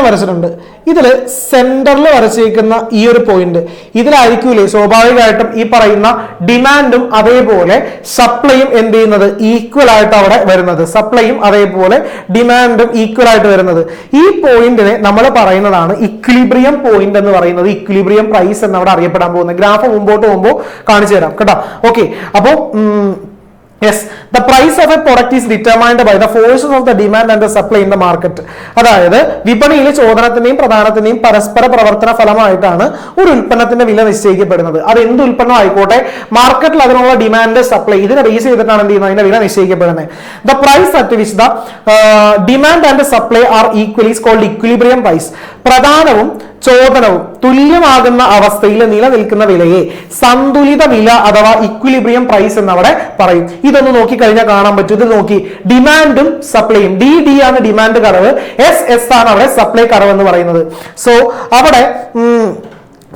വരച്ചിട്ടുണ്ട്. ഇതില് സെന്ററിൽ വരച്ചിരിക്കുന്ന ഈ ഒരു പോയിന്റ് ഇതിലായിരിക്കൂലേ സ്വാഭാവികമായിട്ടും ഈ പറയുന്ന ഡിമാൻഡും അതേപോലെ സപ്ലൈയും എന്ത് ചെയ്യുന്നത് ഈക്വൽ ആയിട്ട് അവിടെ വരുന്നത്. സപ്ലൈയും അതേപോലെ ഡിമാൻഡും ഈക്വൽ ആയിട്ട് വരുന്നത്. ഈ പോയിന്റിനെ നമ്മൾ പറയുന്നതാണ് ഇക്വിലിബ്രിയം പോയിന്റ് എന്ന് പറയുന്നത്. ഇക്വിലിബ്രിയം പ്രൈസ് എന്ന് അവിടെ അറിയപ്പെടാൻ പോകുന്നത്. ഗ്രാഫ് മുമ്പോട്ട് പോകുമ്പോൾ കാണിച്ചു തരാം കേട്ടോ. ഓക്കെ, അപ്പോ yes, the price of a product is determined by the forces of the demand and the supply in the market. അതായത് വിപണിയിൽ ചോദനത്തിന്റെയും പ്രധാനത്തിന്റെയും പരസ്പര പ്രവർത്തന ഫലമായിട്ടാണ് ഒരു ഉൽപ്പന്നത്തിന്റെ വില നിശ്ചയിക്കപ്പെടുന്നത്. അത് എന്ത് ഉൽപ്പന്നം ആയിക്കോട്ടെ, മാർക്കറ്റിൽ അതിനുള്ള ഡിമാൻഡ് സപ്ലൈ ഇതിനെ ബേസ് ചെയ്തിട്ടാണ് എന്ത് ചെയ്യുന്നത് അതിന്റെ വില നിശ്ചയിക്കപ്പെടുന്നത്. The price at which the demand and supply are equal is called equilibrium price. പ്രധാനവും ചോദനവും തുല്യമാകുന്ന അവസ്ഥയിൽ നിലനിൽക്കുന്ന വിലയെ സന്തുലിത വില അഥവാ ഇക്വിലിബ്രിയം പ്രൈസ് എന്നവിടെ പറയും. ഇതൊന്ന് നോക്കിക്കഴിഞ്ഞാൽ കാണാൻ പറ്റും. ഇത് നോക്കി, ഡിമാൻഡും സപ്ലൈയും ഡി ആണ് ഡിമാൻഡ് കർവ്, എസ് ആണ് അവിടെ സപ്ലൈ കർവ് എന്ന് പറയുന്നത്. സോ അവിടെ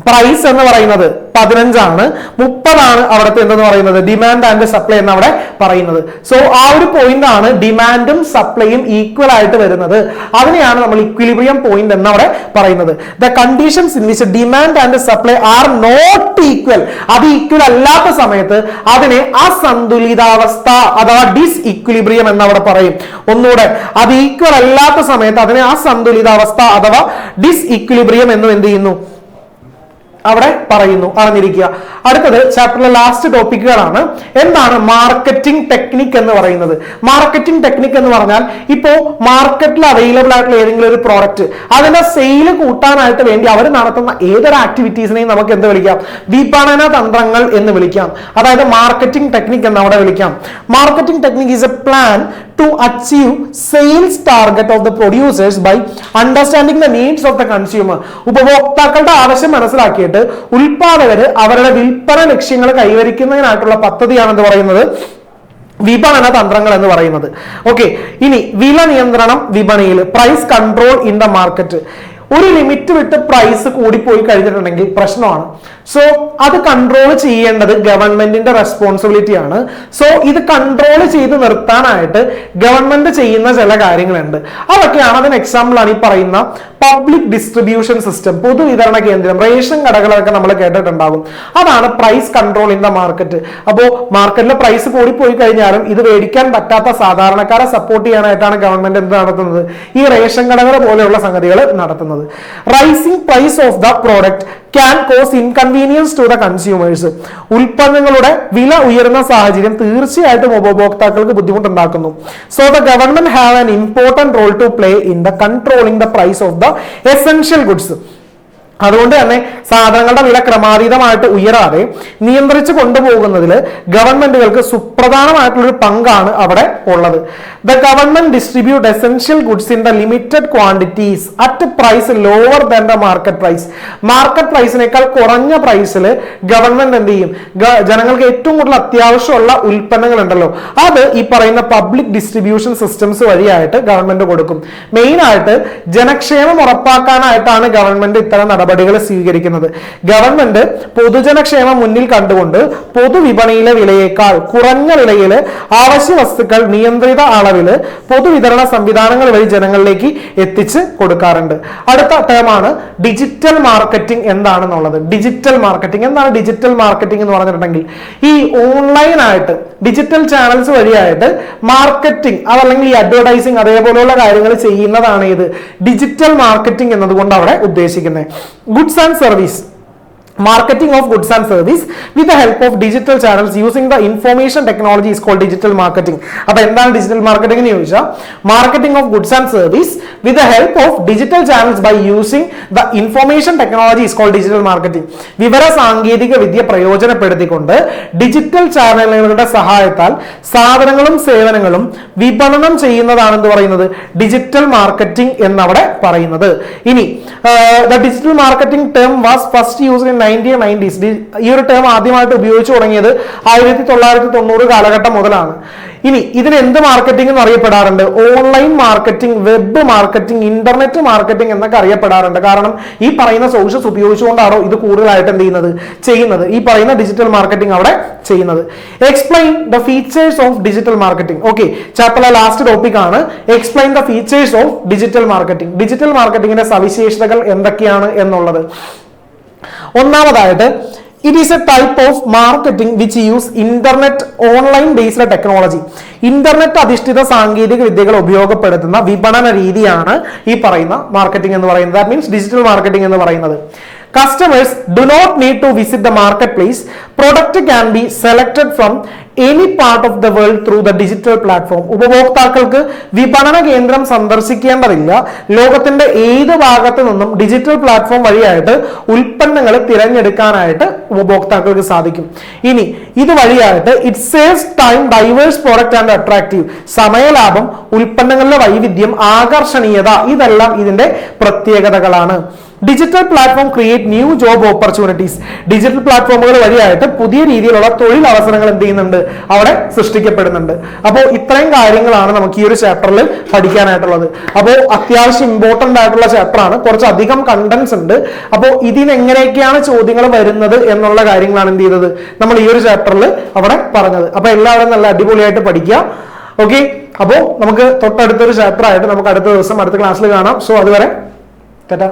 പ്രൈസ് എന്ന് പറയുന്നത് 15 ആണ്, 30 ആണ് അവിടുത്തെ എന്തെന്ന് പറയുന്നത് ഡിമാൻഡ് ആൻഡ് സപ്ലൈ എന്ന് അവിടെ പറയുന്നത്. സോ ആ ഒരു പോയിന്റ് ആണ് ഡിമാൻഡും സപ്ലൈയും ഈക്വൽ ആയിട്ട് വരുന്നത്. അതിനെയാണ് നമ്മൾ ഇക്വിലിബ്രിയം പോയിന്റ് എന്ന് അവിടെ പറയുന്നത്. The conditions in which demand and supply are not equal, അത് ഈക്വൽ അല്ലാത്ത സമയത്ത് അതിനെ അസന്തുലിതാവസ്ഥ അഥവാ ഡിസ് ഇക്വിലിബ്രിയം എന്ന് അവിടെ പറയും. ഒന്നുകൂടെ, അത് ഈക്വൽ അല്ലാത്ത സമയത്ത് അതിനെ അസന്തുലിതാവസ്ഥ അഥവാ ഡിസ് ഇക്വിലിബ്രിയം എന്നും എന്ത് ചെയ്യുന്നു അവിടെ പറയുന്നു, അറിഞ്ഞിരിക്കുക. അടുത്തത് ചാപ്റ്ററിലെ ലാസ്റ്റ് ടോപ്പിക്കുകളാണ്. എന്താണ് മാർക്കറ്റിംഗ് ടെക്നിക് എന്ന് പറയുന്നത്? മാർക്കറ്റിംഗ് ടെക്നിക് എന്ന് പറഞ്ഞാൽ ഇപ്പോ മാർക്കറ്റിൽ അവൈലബിൾ ആയിട്ടുള്ള ഏതെങ്കിലും ഒരു പ്രോഡക്റ്റ് അതിന്റെ സെയിൽ കൂട്ടാനായിട്ട് വേണ്ടി അവർ നടത്തുന്ന ഏതൊരു ആക്ടിവിറ്റീസിനെയും നമുക്ക് എന്ത് വിളിക്കാം? വിപണന തന്ത്രങ്ങൾ എന്ന് വിളിക്കാം. അതായത് മാർക്കറ്റിംഗ് ടെക്നിക് എന്ന് അവിടെ വിളിക്കാം. Marketing technique is A plan to achieve sales target of the producers by understanding the needs of the consumer. ഉപഭോക്താക്കളുടെ ആവശ്യം മനസ്സിലാക്കിയിട്ട് ഉൽപാദകര് അവരുടെ വിൽപ്പന ലക്ഷ്യങ്ങൾ കൈവരിക്കുന്നതിനായിട്ടുള്ള പദ്ധതിയാണെന്ന് പറയുന്നത് വിപണന തന്ത്രങ്ങൾ എന്ന് പറയുന്നത്. ഓക്കെ, ഇനി വില നിയന്ത്രണം വിപണിയിൽ, price control in the market. ഒരു ലിമിറ്റ് വിട്ട് പ്രൈസ് കൂടിപ്പോയി കഴിഞ്ഞിട്ടുണ്ടെങ്കിൽ പ്രശ്നമാണ്. സോ അത് കൺട്രോൾ ചെയ്യേണ്ടത് ഗവൺമെന്റിന്റെ റെസ്പോൺസിബിലിറ്റി ആണ്. സോ ഇത് കൺട്രോൾ ചെയ്ത് നിർത്താനായിട്ട് ഗവൺമെന്റ് ചെയ്യുന്ന ചില കാര്യങ്ങളുണ്ട്. അതൊക്കെയാണ്. അതിന് എക്സാമ്പിൾ ആണ് ഈ പറയുന്ന പബ്ലിക് ഡിസ്ട്രിബ്യൂഷൻ സിസ്റ്റം, പൊതുവിതരണ കേന്ദ്രം, റേഷൻ കടകളൊക്കെ നമ്മൾ കേട്ടിട്ടുണ്ടാകും. അതാണ് price control in the market. അപ്പോൾ മാർക്കറ്റിലെ പ്രൈസ് കൂടിപ്പോയി കഴിഞ്ഞാലും ഇത് മേടിക്കാൻ പറ്റാത്ത സാധാരണക്കാരെ സപ്പോർട്ട് ചെയ്യാനായിട്ടാണ് ഗവൺമെന്റ് എന്ത് നടത്തുന്നത്? ഈ റേഷൻ കടകൾ പോലെയുള്ള സംഗതികൾ നടത്തുന്നത്. Rising price of the product can cause inconvenience to the consumers. ഉൽപ്പന്നങ്ങളുടെ വില ഉയരുന്ന സാഹചര്യം തീർച്ചയായിട്ടും ഉപഭോക്താക്കൾക്ക് ബുദ്ധിമുട്ടുണ്ടാക്കുന്നു. So the government have an important role to play in the controlling the price of the essential goods. അതുകൊണ്ട് തന്നെ സാധനങ്ങളുടെ വില ക്രമാതീതമായിട്ട് ഉയരാതെ നിയന്ത്രിച്ചു കൊണ്ടുപോകുന്നതിൽ ഗവൺമെന്റുകൾക്ക് സുപ്രധാനമായിട്ടുള്ളൊരു പങ്കാണ് അവിടെ ഉള്ളത്. The government distribute essential goods in the limited quantities at price lower than the market price. Market പ്രൈസിനേക്കാൾ കുറഞ്ഞ പ്രൈസിൽ ഗവൺമെന്റ് എന്ത് ചെയ്യും? ജനങ്ങൾക്ക് ഏറ്റവും കൂടുതൽ അത്യാവശ്യമുള്ള ഉൽപ്പന്നങ്ങൾ ഉണ്ടല്ലോ, അത് ഈ പറയുന്ന പബ്ലിക് ഡിസ്ട്രിബ്യൂഷൻ സിസ്റ്റംസ് വഴിയായിട്ട് ഗവൺമെന്റ് കൊടുക്കും. മെയിൻ ആയിട്ട് ജനക്ഷേമം ഉറപ്പാക്കാനായിട്ടാണ് ഗവൺമെന്റ് ഇത്തരം നടപടികൾ സ്വീകരിക്കുന്നത്. ഗവൺമെന്റ് പൊതുജനക്ഷേമം മുന്നിൽ കണ്ടുകൊണ്ട് പൊതുവിപണിയിലെ വിലയേക്കാൾ കുറഞ്ഞ വിലയിൽ ആവശ്യ വസ്തുക്കൾ നിയന്ത്രിത അളവിൽ പൊതുവിതരണ സംവിധാനങ്ങൾ വഴി ജനങ്ങളിലേക്ക് എത്തിച്ച് കൊടുക്കാറുണ്ട്. അടുത്ത ടേമാണ് ഡിജിറ്റൽ മാർക്കറ്റിംഗ്. എന്താണെന്നുള്ളത് ഡിജിറ്റൽ മാർക്കറ്റിംഗ്. എന്താണ് ഡിജിറ്റൽ മാർക്കറ്റിംഗ് എന്ന് പറഞ്ഞിട്ടുണ്ടെങ്കിൽ ഈ ഓൺലൈൻ ആയിട്ട് ഡിജിറ്റൽ ചാനൽസ് വഴിയായിട്ട് മാർക്കറ്റിംഗ് അതല്ലെങ്കിൽ ഈ അഡ്വർടൈസിങ് അതേപോലെയുള്ള കാര്യങ്ങൾ ചെയ്യുന്നതാണ് ഇത് ഡിജിറ്റൽ മാർക്കറ്റിംഗ് എന്നതുകൊണ്ട് അവിടെ ഉദ്ദേശിക്കുന്നത്. Goods and service. Marketing of goods and service with the help of digital channels using the information technology is called digital marketing. അപ്പോൾ എന്താണ് ഡിജിറ്റൽ മാർക്കറ്റിംഗ് എന്ന് ചോദിച്ചാൽ marketing of goods and service with the help of digital channels by using the information technology is called digital marketing. വിവര സാങ്കേതിക വിദ്യ പ്രയോജനപ്പെടുത്തിക്കൊണ്ട് digital ചാനലുകളുടെ സഹായത്താൽ സാധനങ്ങളും സേവനങ്ങളും വിപണനം ചെയ്യുന്നതാണെന്ന് പറയുന്നത് ഡിജിറ്റൽ മാർക്കറ്റിംഗ് എന്നവിടെ പറയുന്നത്. ഇനി the digital marketing term was first used in 1990s. ഈ ഒരു ടേം ആദ്യമായിട്ട് ഉപയോഗിച്ചു തുടങ്ങിയത് 1990 കാലഘട്ടം മുതലാണ്. ഇനി ഇതിന് എന്ത് മാർക്കറ്റിംഗ് എന്ന് അറിയപ്പെടാറുണ്ട്? Online marketing, web marketing, internet marketing എന്നൊക്കെ അറിയപ്പെടാറുണ്ട്. കാരണം ഈ പറയുന്ന സോഴ്സസ് ഉപയോഗിച്ചുകൊണ്ടാണോ ഇത് കൂടുതലായിട്ട് എന്ത് ചെയ്യുന്നത് ഈ പറയുന്ന ഡിജിറ്റൽ മാർക്കറ്റിംഗ് അവിടെ ചെയ്യുന്നത്. Explain the features of digital marketing. Okay, ചാപ്റ്ററിലെ ലാസ്റ്റ് ടോപ്പിക് ആണ് explain the features of digital marketing. Digital മാർക്കറ്റിംഗിന്റെ സവിശേഷതകൾ എന്തൊക്കെയാണ് എന്നുള്ളത്. ഒന്നാമതായിട്ട് it is a type of marketing which use internet online based technology. Internet അധിഷ്ഠിത സാങ്കേതിക വിദ്യകൾ ഉപയോഗപ്പെടുത്തുന്ന വിപണന രീതിയാണ് ഈ പറയുന്ന മാർക്കറ്റിംഗ് എന്ന് പറയുന്നത്. ദാറ്റ് മീൻസ് ഡിജിറ്റൽ മാർക്കറ്റിംഗ് എന്ന് പറയുന്നത്. Customers do not need to visit the marketplace. Product can be selected from any part of the world through the digital platform. ഉപഭോക്താക്കൾക്ക് വിപണന കേന്ദ്രം സന്ദർശിക്കേണ്ടതില്ല. ലോകത്തിന്റെ ഏത് ഭാഗത്തു നിന്നും ഡിജിറ്റൽ പ്ലാറ്റ്ഫോം വഴിയായിട്ട് ഉൽപ്പന്നങ്ങൾ തിരഞ്ഞെടുക്കാനായിട്ട് ഉപഭോക്താക്കൾക്ക് സാധിക്കും. ഇനി ഇത് വഴിയായിട്ട് it saves time, diverse product and attractive. സമയലാഭം, ഉൽപ്പന്നങ്ങളിലെ വൈവിധ്യം, ആകർഷണീയത, ഇതെല്ലാം ഇതിന്റെ പ്രത്യേകതകളാണ്. Digital platform create new job opportunities. Digital പ്ലാറ്റ്ഫോമുകൾ വഴിയായിട്ട് പുതിയ രീതിയിലുള്ള തൊഴിൽ അവസരങ്ങൾ എന്ത് ചെയ്യുന്നുണ്ട്? അവിടെ സൃഷ്ടിക്കപ്പെടുന്നുണ്ട്. അപ്പോൾ ഇത്രയും കാര്യങ്ങളാണ് നമുക്ക് ഈ ഒരു ചാപ്റ്ററിൽ പഠിക്കാനായിട്ടുള്ളത്. അപ്പോൾ അത്യാവശ്യം ഇമ്പോർട്ടന്റ് ആയിട്ടുള്ള ചാപ്റ്റർ ആണ്. കുറച്ചധികം കണ്ടന്റ്സ് ഉണ്ട്. അപ്പോൾ ഇതിന് എങ്ങനെയൊക്കെയാണ് ചോദ്യങ്ങൾ വരുന്നത് എന്നുള്ള കാര്യങ്ങളാണ് എന്ത് ചെയ്തത് നമ്മൾ ഈ ഒരു ചാപ്റ്ററിൽ അവിടെ പറഞ്ഞത്. അപ്പൊ എല്ലാവരും നല്ല അടിപൊളിയായിട്ട് പഠിക്കുക. ഓക്കെ, അപ്പോൾ നമുക്ക് തൊട്ടടുത്തൊരു ചാപ്റ്റർ ആയിട്ട് നമുക്ക് അടുത്ത ദിവസം അടുത്ത ക്ലാസ്സിൽ കാണാം. സോ അതുവരെ ടാറ്റാ.